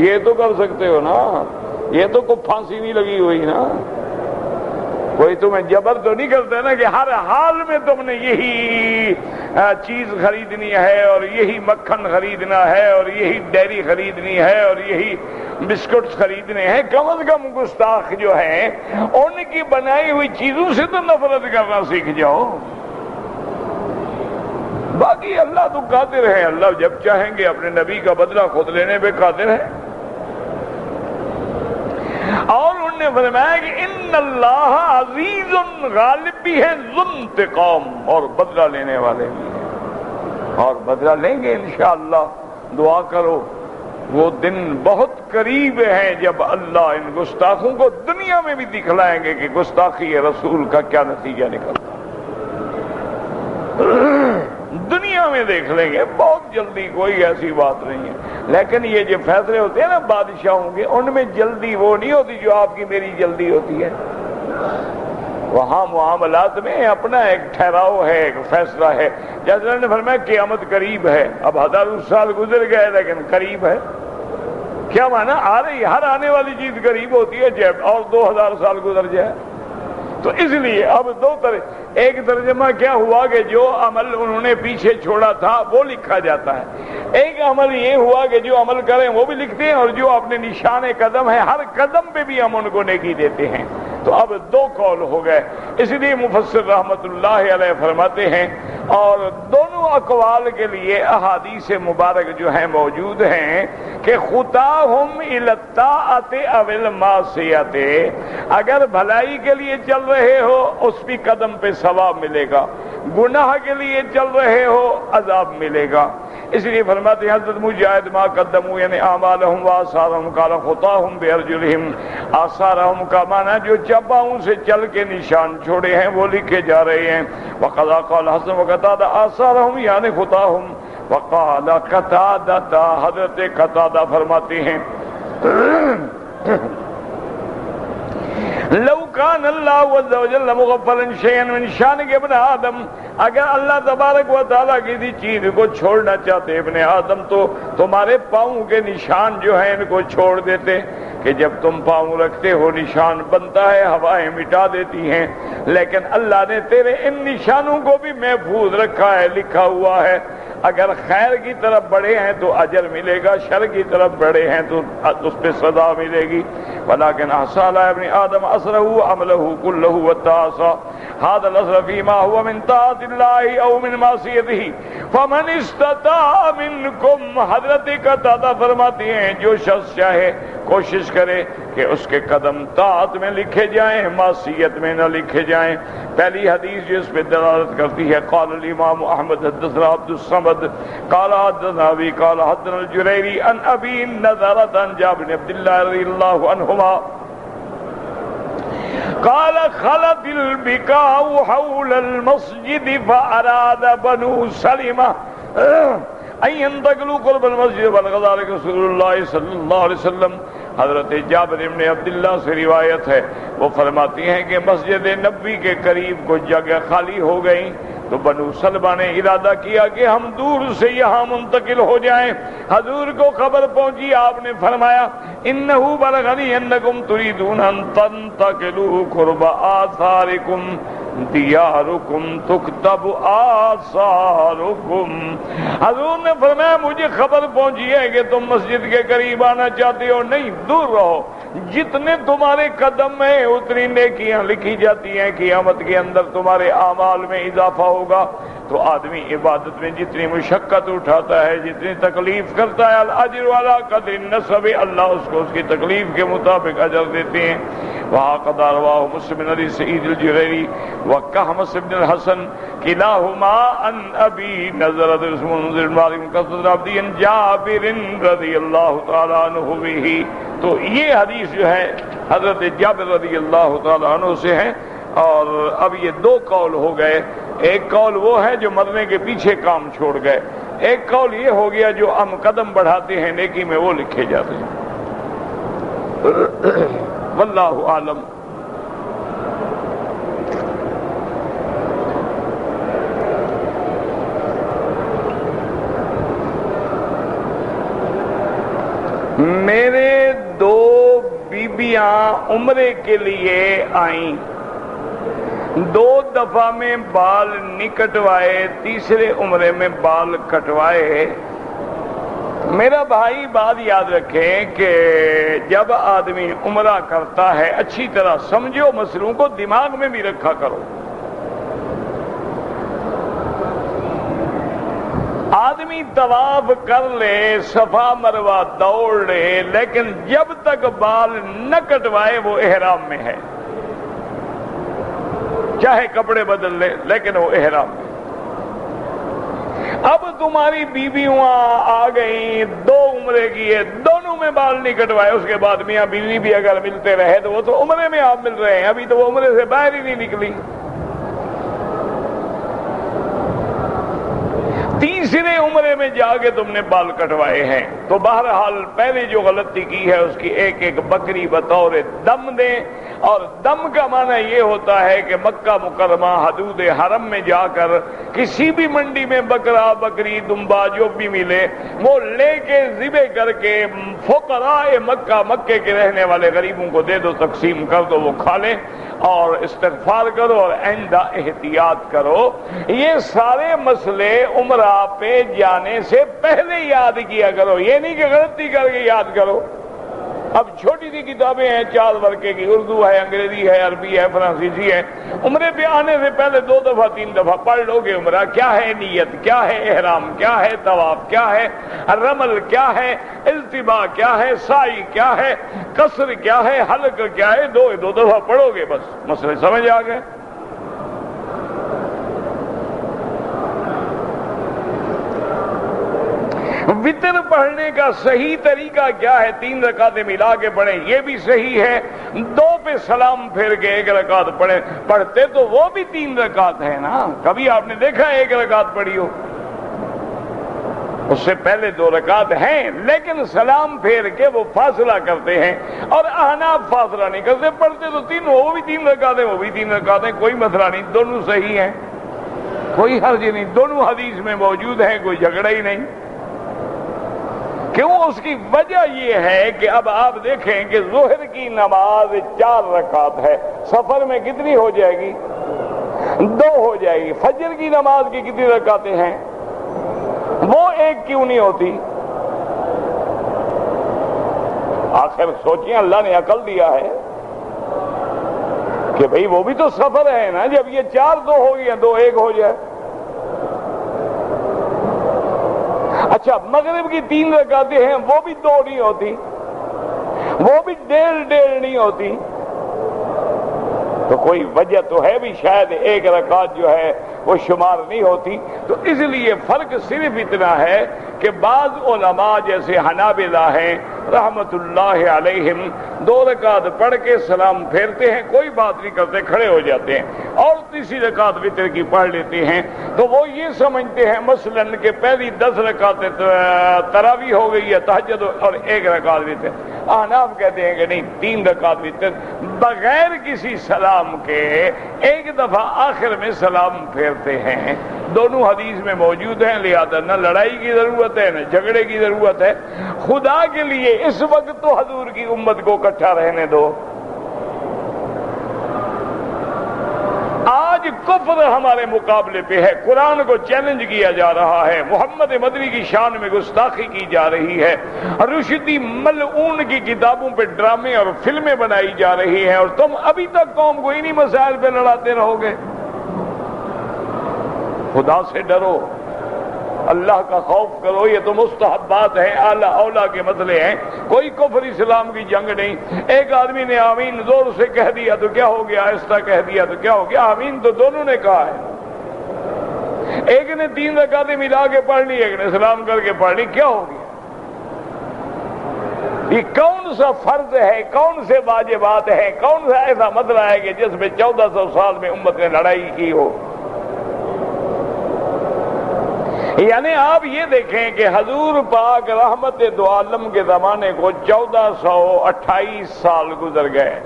A: یہ تو کر سکتے ہو نا. یہ تو کوئی پھانسی نہیں لگی ہوئی نا، کوئی تمہیں جبر تو نہیں کرتا نا کہ ہر حال میں تم نے یہی چیز خریدنی ہے اور یہی مکھن خریدنا ہے اور یہی ڈیری خریدنی ہے اور یہی بسکٹ خریدنے ہیں، کم از کم گستاخ جو ہیں ان کی بنائی ہوئی چیزوں سے تو نفرت کرنا سیکھ جاؤ۔ باقی اللہ تو قادر ہے، اللہ جب چاہیں گے اپنے نبی کا بدلہ خود لینے پہ قادر ہے۔ اور انہوں نے فرمایا کہ ان اللہ عزیز، غالب بھی ہے، ذو انتقام، اور بدلہ لینے والے بھی ہیں، اور بدلہ لیں گے انشاءاللہ۔ دعا کرو، وہ دن بہت قریب ہے جب اللہ ان گستاخوں کو دنیا میں بھی دکھلائیں گے کہ گستاخی رسول کا کیا نتیجہ نکلتا۔ دنیا میں دیکھ لیں گے بہت جلدی، کوئی ایسی بات نہیں ہے۔ لیکن یہ جو فیصلے ہوتے ہیں نا بادشاہوں کے، ان میں جلدی وہ نہیں ہوتی جو آپ کی میری جلدی ہوتی ہے۔ وہاں معاملات میں اپنا ایک ٹھہراؤ ہے، ایک فیصلہ ہے۔ جیسے انہوں نے فرمایا قیامت قریب ہے، اب 1000 سال گزر گئے لیکن قریب ہے۔ کیا معنی؟ آ رہی، ہر آنے والی چیز قریب ہوتی ہے جب اور 2000 سال گزر جائے تو اس لیے اب دو طرح، ایک ترجمہ کیا ہوا کہ جو عمل انہوں نے پیچھے چھوڑا تھا وہ لکھا جاتا ہے، ایک عمل یہ ہوا کہ جو عمل کریں وہ بھی لکھتے ہیں، اور جو اپنے نشان قدم ہے ہر قدم پہ بھی ہم ان کو نیکی دیتے ہیں۔ تو اب دو قول ہو گئے، اس لیے مفسر رحمت اللہ علیہ فرماتے ہیں، اور دونوں اقوال کے لیے احادیث مبارک جو ہیں موجود ہیں کہ خطاہم الی الطاعۃ او المعصیۃ، اگر بھلائی کے لیے چل رہے ہو اس بھی قدم پہ ثواب ملے گا، گناہ کے لیے چل رہے ہو عذاب ملے گا۔ اس لیے فرماتے ہیں حضرت مجاہد ما قدموا یعنی اعمالہم وآثارہم قال خطاہم بارجلہم، آثارہم کا معنی جو چپاؤں سے چل کے نشان چھوڑے ہیں وہ لکھے جا رہے ہیں۔ وقضا قال حسن وقتادہ آثارہم یعنی خطاہم، وقال قتادہ، حضرت قتادہ فرماتے ہیں لو کان اللہ عز وجل مغفلا شیئا من شان ابن آدم، اگر اللہ تبارک و تعالیٰ کسی چیز کو چھوڑنا چاہتے ابن آدم تو تمہارے پاؤں کے نشان جو ہیں ان کو چھوڑ دیتے، کہ جب تم پاؤں رکھتے ہو نشان بنتا ہے، ہوائیں مٹا دیتی ہیں، لیکن اللہ نے تیرے ان نشانوں کو بھی محفوظ رکھا ہے، لکھا ہوا ہے۔ اگر خیر کی طرف بڑھے ہیں تو اجر ملے گا، شر کی طرف بڑھے ہیں تو اس پہ سزا ملے گی۔ ولیکن احصى ابن آدم اثره عمله كله والتعصى هذا الاثر فيما هو من طاعة الله او من معصيته فمن استطاع منكم، حضرت قتادہ فرماتے ہیں جو شخص چاہے کوشش کرے کہ اس کے قدم طاعت میں لکھے جائیں، معصیت میں نہ لکھے جائیں۔ پہلی حدیث جو اس پہ دلالت کرتی ہے، قال الامام احمد حدثنا عبد الصمد قال حدثنا ابی قال حدثنا الجریری عن ابی نضرۃ عن جابر بن عبد اللہ رضی اللہ عنہما قال خلت البكاء حول المسجد فاراد بنو سلمہ ان ينتقلوا قرب المسجد بلغ ذلك رسول اللہ صلی اللہ علیہ وسلم۔ حضرت جابر بن عبداللہ سے روایت ہے، وہ فرماتی ہیں کہ مسجد نبوی کے قریب کچھ جگہ خالی ہو گئی تو بنو سلمہ نے ارادہ کیا کہ ہم دور سے یہاں منتقل ہو جائیں۔ حضور کو خبر پہنچی، آپ نے فرمایا انہ بلغنی انکم تریدون ان تنتقلوا قرب آثارکم دیارکم تکتب آثارکم۔ حضور نے فرمایا مجھے خبر پہنچی ہے کہ تم مسجد کے قریب آنا چاہتے ہو، نہیں دور رہو، جتنے تمہارے قدم ہیں اتنی نیکیاں لکھی جاتی ہیں، قیامت کے اندر تمہارے اعمال میں اضافہ ہوگا۔ تو آدمی عبادت میں جتنی مشقت اٹھاتا ہے، جتنی تکلیف کرتا ہے، الاجر علی قدر النسب، اللہ اس کو اس کی تکلیف کے مطابق اجر دیتے ہیں۔ وہاں قضا رواہ مسلم بن ابی سعید الجریری وقحمص بن الحسن کلاہما عن ابی نضرۃ منذر بن مالک قصد عبدی عن جابر رضی اللہ تعالی عنہ بہ۔ تو یہ حدیث جو ہے حضرت جابر رضی اللہ تعالی عنہ سے ہے۔ اور اب یہ دو قول ہو گئے، ایک قول وہ ہے جو مرنے کے پیچھے کام چھوڑ گئے، ایک قول یہ ہو گیا جو ہم قدم بڑھاتے ہیں نیکی میں وہ لکھے جاتے ہیں۔ واللہ عالم۔ میرے دو بیبیاں عمرے کے لیے آئیں، دو دفعہ میں بال نہیں کٹوائے، تیسرے عمرے میں بال کٹوائے، میرا بھائی بات یاد رکھیں کہ جب آدمی عمرہ کرتا ہے اچھی طرح سمجھو مسئلوں کو، دماغ میں بھی رکھا کرو۔ آدمی طواف کر لے، صفا مروہ دوڑ لے، لیکن جب تک بال نہ کٹوائے وہ احرام میں ہے، چاہے کپڑے بدل لے لیکن وہ احرام میں۔ اب تمہاری بیویاں آ گئیں، 2 عمرے کیے، دونوں میں بال نہیں کٹوائے، اس کے بعد میاں بیوی بھی اگر ملتے رہے تو وہ تو عمرے میں آپ مل رہے ہیں، ابھی تو وہ عمرے سے باہر ہی نہیں نکلی۔ تیسرے عمرے میں جا کے تم نے بال کٹوائے ہیں، تو بہرحال پہلے جو غلطی کی ہے اس کی ایک بکری بطور دم دیں، اور دم کا معنی یہ ہوتا ہے کہ مکہ مکرمہ حدود حرم میں جا کر کسی بھی منڈی میں بکرا بکری دمبا جو بھی ملے وہ لے کے ذبح کر کے فقراء مکے کے رہنے والے غریبوں کو دے دو، تقسیم کر دو، وہ کھا لیں اور استغفار کرو اور آئندہ احتیاط کرو۔ یہ سارے مسئلے عمرہ پہ جانے سے پہلے یاد کیا کرو، یہ نہیں کہ غلطی کر کے یاد کرو۔ اب چھوٹی سی کتابیں ہیں 4 ورقے کی، اردو ہے، انگریزی ہے، عربی ہے، فرانسیسی ہے، عمرے پہ آنے سے پہلے 2 دفعہ 3 دفعہ پڑھ لو گے عمرہ کیا ہے، نیت کیا ہے، احرام کیا ہے، طواف کیا ہے، رمل کیا ہے، التباء کیا ہے، سعی کیا ہے، قصر کیا ہے، حلق کیا ہے، 2 دفعہ پڑھو گے بس مسئلے سمجھ آ گئے۔ وتر پڑھنے کا صحیح طریقہ کیا ہے؟ 3 رکعتیں ملا کے پڑھیں، یہ بھی صحیح ہے۔ 2 پہ سلام پھیر کے 1 رکعت پڑھیں، پڑھتے تو وہ بھی 3 رکعت ہے نا، کبھی آپ نے دیکھا 1 رکعت پڑھی ہو؟ اس سے پہلے 2 رکعت ہیں، لیکن سلام پھیر کے وہ فاصلہ کرتے ہیں، اور احناف فاصلہ نہیں کرتے، پڑھتے تو 3، وہ بھی 3 رکعتیں، وہ بھی 3 رکعتیں، کوئی مسئلہ نہیں، دونوں صحیح ہیں، کوئی حرج نہیں، دونوں حدیث میں موجود ہیں، کوئی جھگڑا ہی نہیں۔ کیوں؟ اس کی وجہ یہ ہے کہ اب آپ دیکھیں کہ ظہر کی نماز 4 رکعت ہے، سفر میں کتنی ہو جائے گی؟ 2 ہو جائے گی۔ فجر کی نماز کی کتنی رکعتیں ہیں؟ وہ 1 کیوں نہیں ہوتی؟ آخر سوچیں، اللہ نے عقل دیا ہے کہ بھئی وہ بھی تو سفر ہے نا، جب یہ 4 2 ہو گیا 2 1 ہو جائے۔ اچھا، مغرب کی 3 رکعتیں ہیں، وہ بھی 2 نہیں ہوتی، وہ بھی 1.5 نہیں ہوتی، تو کوئی وجہ تو ہے بھی، شاید 1 رکعت جو ہے وہ شمار نہیں ہوتی۔ تو اس لیے فرق صرف اتنا ہے کہ بعض علماء جیسے حنابلہ ہیں رحمت اللہ علیہم 2 رکعت پڑھ کے سلام پھیرتے ہیں، کوئی بات نہیں کرتے، کھڑے ہو جاتے ہیں، اور تیسری رکعت وتر کی پڑھ لیتے ہیں، تو وہ یہ سمجھتے ہیں مثلاً کہ پہلی 10 رکعتیں تراویح ہو گئی ہے، تہجد، اور 1 رکعت وتر۔ احناف کہتے ہیں کہ نہیں، 3 رکعت وتر بغیر کسی سلام کے 1 دفعہ آخر میں سلام پھیرتے ہیں۔ دونوں حدیث میں موجود ہیں، لہذا نہ لڑائی کی ضرورت ہے نہ جھگڑے کی ضرورت ہے۔ خدا کے لیے اس وقت تو حضور کی امت کو اکٹھا رہنے دو۔ آج کفر ہمارے مقابلے پہ ہے، قرآن کو چیلنج کیا جا رہا ہے، محمد مدنی کی شان میں گستاخی کی جا رہی ہے، رشدی ملعون کی کتابوں پہ ڈرامے اور فلمیں بنائی جا رہی ہیں، اور تم ابھی تک قوم کو انہی مسائل پہ لڑاتے رہو گے۔ خدا سے ڈرو، اللہ کا خوف کرو، یہ تو مستحبات ہیں، اعلیٰ اولا کے مسئلے ہیں، کوئی کفر اسلام کی جنگ نہیں۔ ایک آدمی نے آمین زور سے کہہ دیا تو کیا ہو گیا، آہستہ کہہ دیا تو کیا ہو گیا؟ آمین تو دونوں نے کہا ہے، ایک نے 3 رکعتیں ملا کے پڑھ لی، ایک نے سلام کر کے پڑھ لی، کیا ہو گیا؟ یہ کون سا فرض ہے، کون سے واجبات ہیں، کون سا ایسا مسئلہ ہے کہ جس میں 1400 سال میں امت نے لڑائی کی ہو؟ یعنی آپ یہ دیکھیں کہ حضور پاک رحمت دو عالم کے زمانے کو 1428 سال گزر گئے،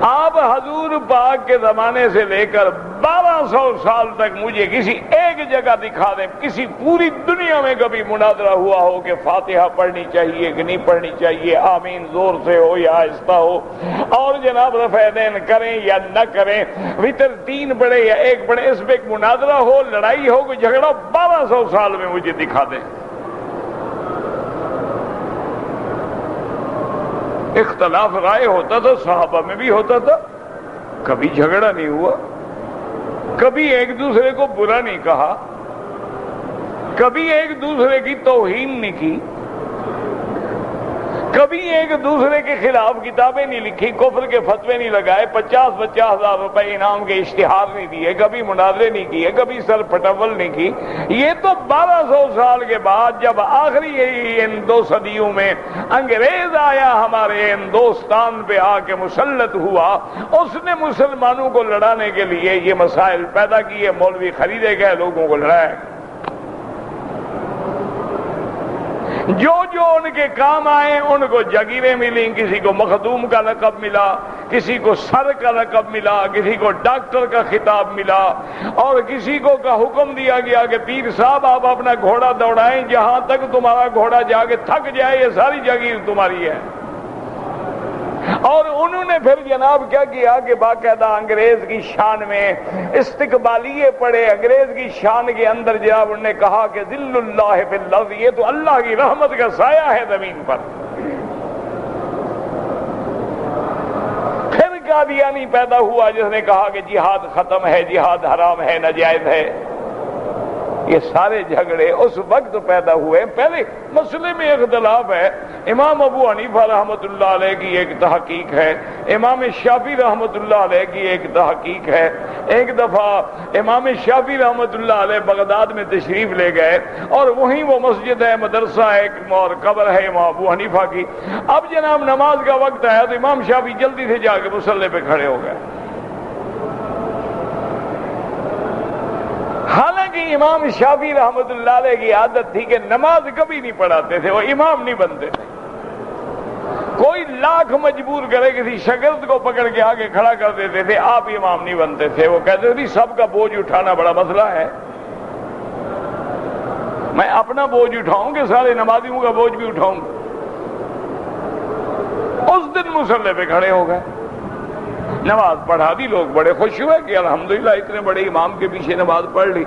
A: آپ حضور پاک کے زمانے سے لے کر 1200 سال تک مجھے کسی ایک جگہ دکھا دیں، کسی پوری دنیا میں کبھی مناظرہ ہوا ہو کہ فاتحہ پڑھنی چاہیے کہ نہیں پڑھنی چاہیے، آمین زور سے ہو یا آہستہ ہو، اور جناب رفع یدین کریں یا نہ کریں، وتر 3 پڑھے یا 1 پڑھے، اس پہ ایک مناظرہ ہو، لڑائی ہو، کوئی جھگڑا 1200 سال میں مجھے دکھا دیں۔ اختلاف رائے ہوتا تھا، صحابہ میں بھی ہوتا تھا، کبھی جھگڑا نہیں ہوا، کبھی ایک دوسرے کو برا نہیں کہا، کبھی ایک دوسرے کی توہین نہیں کی، کبھی ایک دوسرے کے خلاف کتابیں نہیں لکھی، کفر کے فتوے نہیں لگائے، 50,000 روپے انعام کے اشتہار نہیں دیے، کبھی مناظرے نہیں کیے، کبھی سر پٹول نہیں کی۔ یہ تو 1200 سال کے بعد جب آخری ان 2 صدیوں میں انگریز آیا ہمارے ہندوستان پہ آ کے مسلط ہوا، اس نے مسلمانوں کو لڑانے کے لیے یہ مسائل پیدا کیے، مولوی خریدے گئے، لوگوں کو لڑایا گیا۔ جو جو ان کے کام آئے ان کو جگیریں ملیں، کسی کو مخدوم کا لقب ملا، کسی کو سر کا لقب ملا، کسی کو ڈاکٹر کا خطاب ملا، اور کسی کو کا حکم دیا گیا کہ پیر صاحب آپ اپنا گھوڑا دوڑائیں، جہاں تک تمہارا گھوڑا جا کے تھک جائے یہ ساری جاگیر تمہاری ہے۔ اور انہوں نے پھر جناب کیا کیا کہ باقاعدہ انگریز کی شان میں استقبالیے پڑے، انگریز کی شان کے اندر جناب انہوں نے کہا کہ ذل اللہ فی الارض، یہ تو اللہ کی رحمت کا سایہ ہے زمین پر۔ پھر قادیانی پیدا ہوا جس نے کہا کہ جہاد ختم ہے، جہاد حرام ہے، ناجائز ہے۔ یہ سارے جھگڑے اس وقت پیدا ہوئے، پہلے مسئلے میں اختلاف ہے۔ امام ابو حنیفہ رحمۃ اللہ علیہ کی ایک تحقیق ہے، امام شافعی رحمۃ اللہ علیہ کی ایک تحقیق ہے۔ ایک دفعہ امام شافعی رحمۃ اللہ علیہ بغداد میں تشریف لے گئے، اور وہیں وہ مسجد ہے، مدرسہ ہے اور قبر ہے امام ابو حنیفہ کی۔ اب جناب نماز کا وقت آیا تو امام شافعی جلدی سے جا کے مصلی پہ کھڑے ہو گئے۔ حالانکہ امام شافعی رحمۃ اللہ علیہ کی عادت تھی کہ نماز کبھی نہیں پڑھاتے تھے، وہ امام نہیں بنتے تھے۔ کوئی لاکھ مجبور کرے کسی شاگرد کو پکڑ کے آگے کھڑا کر دیتے تھے، آپ امام نہیں بنتے تھے۔ وہ کہتے تھے سب کا بوجھ اٹھانا بڑا مسئلہ ہے، میں اپنا بوجھ اٹھاؤں کہ سارے نمازیوں کا بوجھ بھی اٹھاؤں۔ اس دن مصلی پہ کھڑے ہو گئے، نماز پڑھا دی، لوگ بڑے خوش ہوئے کہ الحمدللہ اتنے بڑے امام کے پیچھے نماز پڑھ لی۔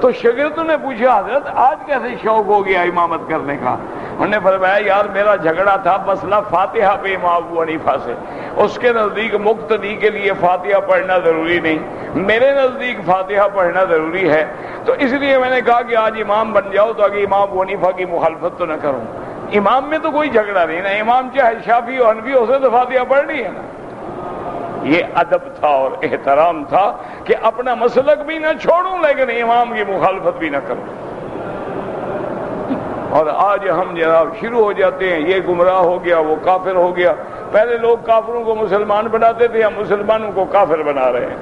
A: تو شاگردوں نے پوچھا حضرت آج کیسے شوق ہو گیا امامت کرنے کا؟ انہوں نے فرمایا یار میرا جھگڑا تھا مسئلہ فاتحہ پہ امام ابو حنیفہ سے، اس کے نزدیک مقتدی کے لیے فاتحہ پڑھنا ضروری نہیں، میرے نزدیک فاتحہ پڑھنا ضروری ہے، تو اس لیے میں نے کہا کہ آج امام بن جاؤ تو اگر امام ابو حنیفہ کی مخالفت تو نہ کروں۔ امام میں تو کوئی جھگڑا نہیں نا، امام چاہے شافعی اور حنفی ہو سے تو فاتحہ پڑھنی ہے نا۔ یہ ادب تھا اور احترام تھا کہ اپنا مسلک بھی نہ چھوڑوں لیکن امام کی مخالفت بھی نہ کروں۔ اور آج ہم جناب شروع ہو جاتے ہیں، یہ گمراہ ہو گیا، وہ کافر ہو گیا۔ پہلے لوگ کافروں کو مسلمان بناتے تھے، ہم مسلمانوں کو کافر بنا رہے ہیں۔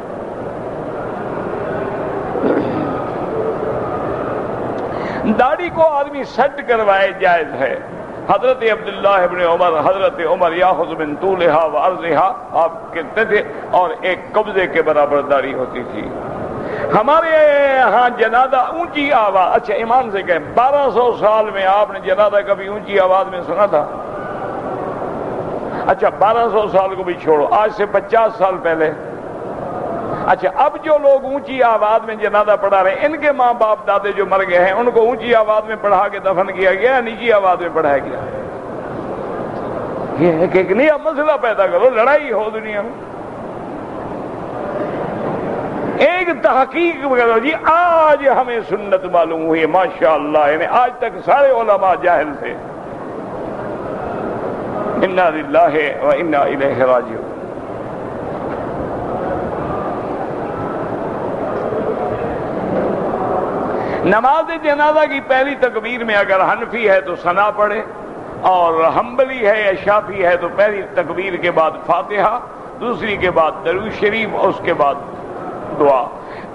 A: داڑھی کو آدمی سیٹ کروائے جائز ہے۔ حضرت عبداللہ ابن عمر، حضرت عمر یاخذ من طولها وعرضها آپ کہتے تھے، اور ایک قبضے کے برابر داڑھی ہوتی تھی۔ ہمارے ہاں جنازہ اونچی آواز، اچھا ایمان سے کہیں 1200 سال میں آپ نے جنازہ کبھی اونچی آواز میں سنا تھا؟ اچھا 1200 سال کو بھی چھوڑو، آج سے 50 سال پہلے۔ اچھا اب جو لوگ اونچی آواز میں جنازہ پڑھا رہے ہیں، ان کے ماں باپ دادے جو مر گئے ہیں ان کو اونچی آواز میں پڑھا کے دفن کیا گیا، نیچی آواز میں پڑھایا گیا؟ یہ ایک نیا مسئلہ پیدا کرو، لڑائی ہو دنیا میں۔ ایک تحقیق کرو جی، آج ہمیں سنت معلوم ہوئی ماشاءاللہ، یعنی آج تک سارے علماء جاہل تھے۔ انا للہ و انا الیہ راجعون۔ نماز جنازہ کی پہلی تکبیر میں اگر حنفی ہے تو ثنا پڑھے، اور حنبلی ہے یا شافعی ہے تو پہلی تکبیر کے بعد فاتحہ، دوسری کے بعد درود شریف، اس کے بعد دعا۔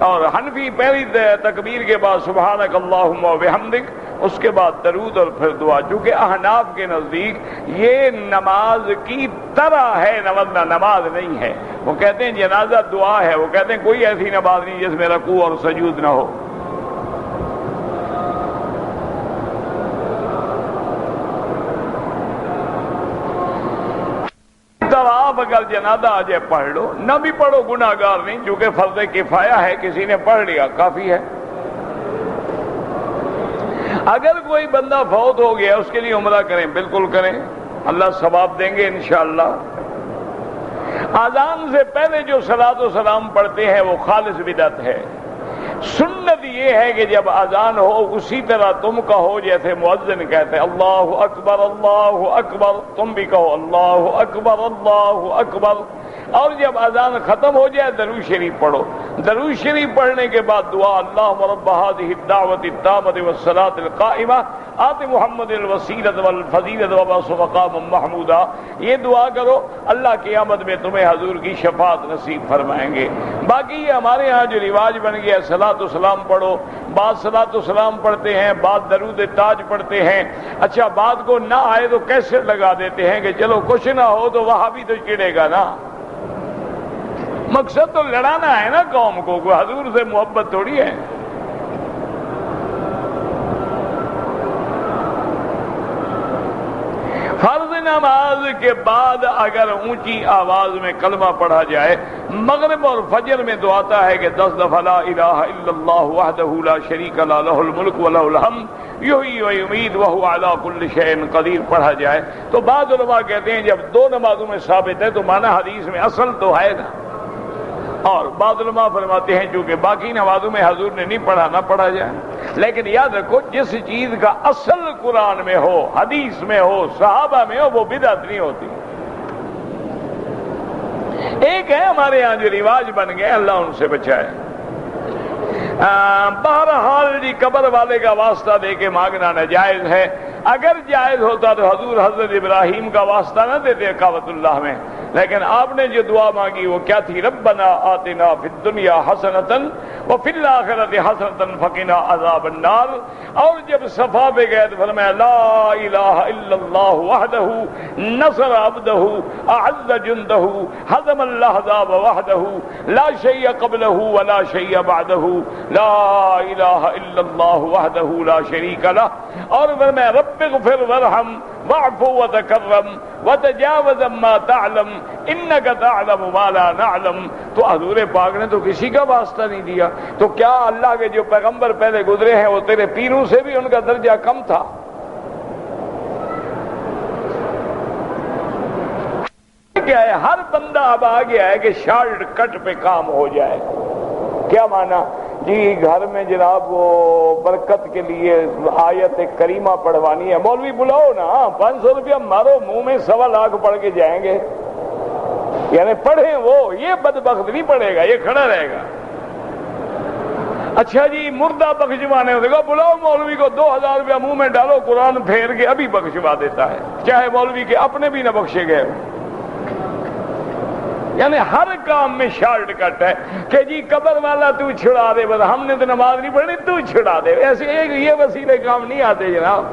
A: اور حنفی پہلی تکبیر کے بعد سبحانک اللہم و بحمدک، اس کے بعد درود اور پھر دعا۔ چونکہ احناف کے نزدیک یہ نماز کی طرح ہے، ورنہ نماز نہیں ہے۔ وہ کہتے ہیں جنازہ دعا ہے، وہ کہتے ہیں کوئی ایسی نماز نہیں جس میں رکوع اور سجود نہ ہو۔ آپ اگر جنازہ آ جائے پڑھ لو، نہ بھی پڑھو گناہگار نہیں، چونکہ فرض کفایہ ہے، کسی نے پڑھ لیا کافی ہے۔ اگر کوئی بندہ فوت ہو گیا اس کے لیے عمرہ کریں، بالکل کریں، اللہ ثواب دیں گے انشاءاللہ۔ اذان سے پہلے جو صلاۃ و سلام پڑھتے ہیں وہ خالص بدعت ہے۔ سنت یہ ہے کہ جب اذان ہو اسی طرح تم کہو جیسے مؤذن کہتے ہیں اللہ اکبر، تم بھی کہو اللہ اکبر، اور جب اذان ختم ہو جائے درود شریف پڑھو۔ درود شریف پڑھنے کے بعد دعا اللہم رب هذه الدعوة التامة والصلاة القائمة آت محمد الوسیلۃ والفضیلۃ وبعثہ مقاما محمودا، یہ دعا کرو، اللہ قیامت میں تمہیں حضور کی شفاعت نصیب فرمائیں گے۔ باقی یہ ہمارے ہاں جو رواج بن گیا صلاۃ و سلام پڑھو، بعض صلاۃ و سلام پڑھتے ہیں، بعض درود تاج پڑھتے ہیں، اچھا بات کو نہ آئے تو کیسے لگا دیتے ہیں کہ چلو کچھ نہ ہو تو وہاں بھی تو چڑھے گا نا۔ مقصد تو لڑانا ہے نا قوم کو، کوئی حضور سے محبت تھوڑی ہے۔ فرض نماز کے بعد اگر اونچی آواز میں کلمہ پڑھا جائے، مغرب اور فجر میں تو آتا ہے کہ 10 دفعہ لا الہ الا اللہ وحدہ لا شریک له لہ الملک و لہ الحمد یحیی و یمیت وہو علی کل شیء قدیر پڑھا جائے تو بعض علماء کہتے ہیں جب 2 نمازوں میں ثابت ہے تو معنی حدیث میں اصل تو ہے نا، اور بعض علماء فرماتے ہیں چونکہ باقی نمازوں میں حضور نے نہیں پڑھا نہ پڑھا جائے، لیکن یاد رکھو جس چیز کا اصل قرآن میں ہو، حدیث میں ہو، صحابہ میں ہو، وہ بدعت نہیں ہوتی۔ ایک ہے ہمارے ہاں جو رواج بن گئے، اللہ ان سے بچائے، بہرحال جی قبر والے کا واسطہ دے کے مانگنا ناجائز ہے۔ اگر جائز ہوتا تو حضور حضرت ابراہیم کا واسطہ نہ دیتے کعبۃ اللہ میں، لیکن آپ نے جو دعا مانگی وہ کیا تھی؟ ربنا آتنا فی الدنیا حسنۃ وفی الآخرۃ حسنۃ فقنا عذاب النار، اور جب صفا پہ گئے تو فرمایا لا الہ الا اللہ وحدہ نصر عبدہ اعز جندہ ہزم الاحزاب وحدہ لا شیء قبلہ ولا شیء بعدہ لا الہ الا اللہ وحدہ لا شریک لہ، اور فرمایا رب اغفر وارحم واعف وتکرم وتجاوز ما تعلم انک تعلم ما لا نعلم۔ تو حضور پاک نے تو کسی کا واسطہ نہیں دیا، تو کیا اللہ کے جو پیغمبر پہلے گزرے ہیں وہ تیرے پیروں سے بھی ان کا درجہ کم تھا؟ کیا ہے ہر بندہ اب آ گیا ہے کہ شارٹ کٹ پہ کام ہو جائے۔ کیا مانا جی گھر میں جناب وہ برکت کے لیے آیت کریمہ پڑھوانی ہے، مولوی بلاؤ نا، 500 روپیہ مارو منہ میں 1.25 لاکھ پڑھ کے جائیں گے، یعنی پڑھیں وہ، یہ بدبخت نہیں پڑھے گا، یہ کھڑا رہے گا۔ اچھا جی مردہ بخشوانے دیکھو، بلاؤ مولوی کو 2000 روپیہ منہ میں ڈالو، قرآن پھیر کے ابھی بخشوا دیتا ہے، چاہے مولوی کے اپنے بھی نہ بخشے گئے۔ یعنی ہر کام میں شارٹ کٹ ہے کہ جی قبر والا تو چھڑا دے، بس ہم نے تو نماز نہیں پڑھنی تو چھڑا دے، ایسے ایک یہ وسیلے کام نہیں آتے جناب۔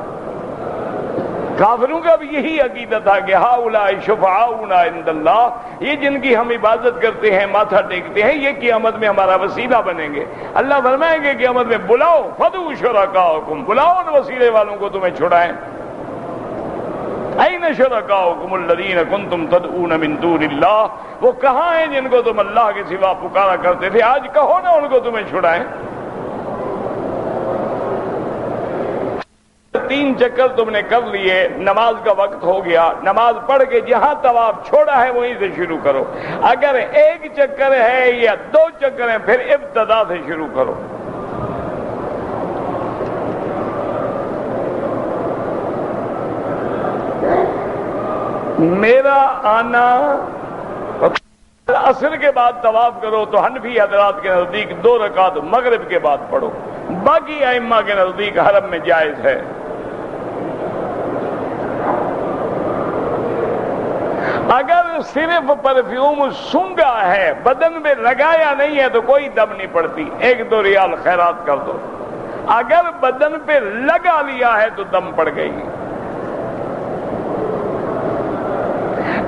A: کافروں کا بھی یہی عقیدہ تھا کہ ہؤلاء شفعاؤنا عند اللہ، یہ جن کی ہم عبادت کرتے ہیں ماتھا ٹیکتے ہیں یہ قیامت میں ہمارا وسیلہ بنیں گے۔ اللہ فرمائیں گے قیامت میں بلاؤ فدعوا شرکاءکم، بلاؤ ان وسیلے والوں کو تمہیں چھڑائیں۔ این شرکاؤکم الذین کنتم تدعون من دون اللہ، وہ کہاں ہیں جن کو تم اللہ کے سوا پکارا کرتے تھے، آج کہو نا ان کو تمہیں چھڑائیں۔ 3 چکر تم نے کر لیے، نماز کا وقت ہو گیا، نماز پڑھ کے جہاں طواف چھوڑا ہے وہیں سے شروع کرو، اگر 1 چکر ہے یا 2 چکر ہیں پھر ابتدا سے شروع کرو۔ میرا آنا عصر کے بعد طواف کرو تو حنفی حضرات کے نزدیک 2 رکعت مغرب کے بعد پڑھو، باقی ائمہ کے نزدیک حرم میں جائز ہے۔ اگر صرف پرفیوم سونگا ہے، بدن میں لگایا نہیں ہے تو کوئی دم نہیں پڑتی، 1-2 ریال خیرات کر دو۔ اگر بدن پہ لگا لیا ہے تو دم پڑ گئی۔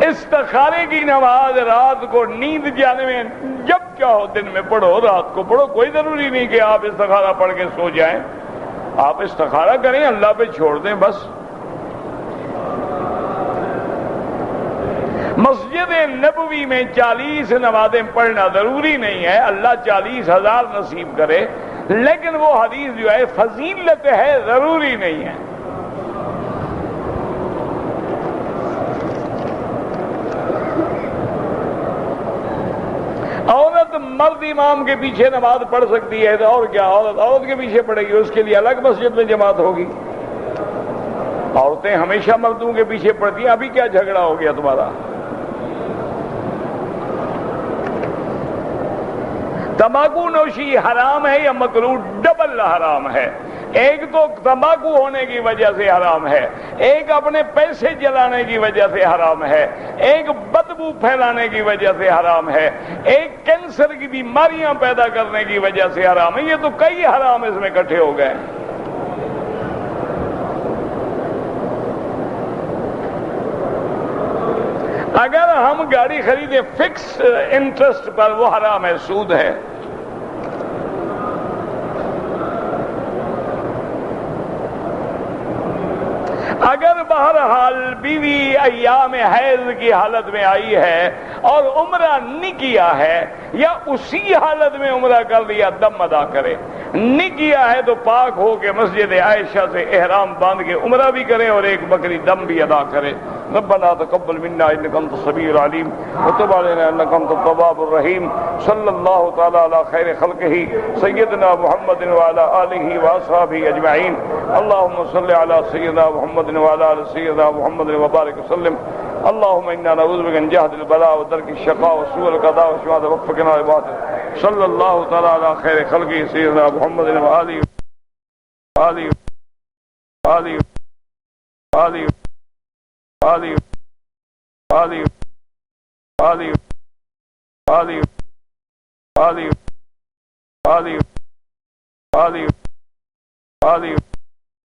A: استخارے کی نماز رات کو نیند جانے میں جب چاہو دن میں پڑھو، رات کو پڑھو، کوئی ضروری نہیں کہ آپ استخارہ پڑھ کے سو جائیں، آپ استخارہ کریں اللہ پہ چھوڑ دیں بس۔ مسجد نبوی میں 40 نمازیں پڑھنا ضروری نہیں ہے، اللہ 40,000 نصیب کرے، لیکن وہ حدیث جو ہے فضیلت ہے، ضروری نہیں ہے۔ عورت مرد امام کے پیچھے نماز پڑھ سکتی ہے تو اور کیا، عورت کے پیچھے پڑھے گی، اس کے لیے الگ مسجد میں جماعت ہوگی۔ عورتیں ہمیشہ مردوں کے پیچھے پڑتی ہیں، ابھی کیا جھگڑا ہو گیا تمہارا؟ تمباکو نوشی حرام ہے یا مکروہ؟ ڈبل حرام ہے۔ ایک تو تمباکو ہونے کی وجہ سے حرام ہے، ایک اپنے پیسے جلانے کی وجہ سے حرام ہے، ایک بدبو پھیلانے کی وجہ سے حرام ہے، ایک کینسر کی بیماریاں پیدا کرنے کی وجہ سے حرام ہے۔ یہ تو کئی حرام اس میں اکٹھے ہو گئے۔ اگر ہم گاڑی خریدیں فکس انٹرسٹ پر، وہ حرام ہے، سود ہے۔ اگر بہرحال بیوی ایام حیض کی حالت میں آئی ہے اور عمرہ نہیں کیا ہے، یا اسی حالت میں عمرہ کر لیا، دم ادا کرے۔ نہیں کیا ہے تو پاک ہو کے مسجد عائشہ سے احرام باندھ کے عمرہ بھی کرے اور ایک بکری دم بھی ادا کرے۔ ربنا تقبل منا انك انت السميع العليم وتب علينا انك انت التواب الرحيم صلى الله تعالى على خير خلقه سيدنا محمد وعلى اله واصحابه اجمعين اللهم صل على سيدنا محمد وعلى ال سيدنا محمد وبارك وسلم اللهم انا نعوذ بك من جهد البلاء ودرك الشقاء وسوء القضاء وشماتة وفقنا عباده صلى الله تعالى على خير خلقه سيدنا محمد وآله آله آله آله آله آله آله آله آله آله آله آله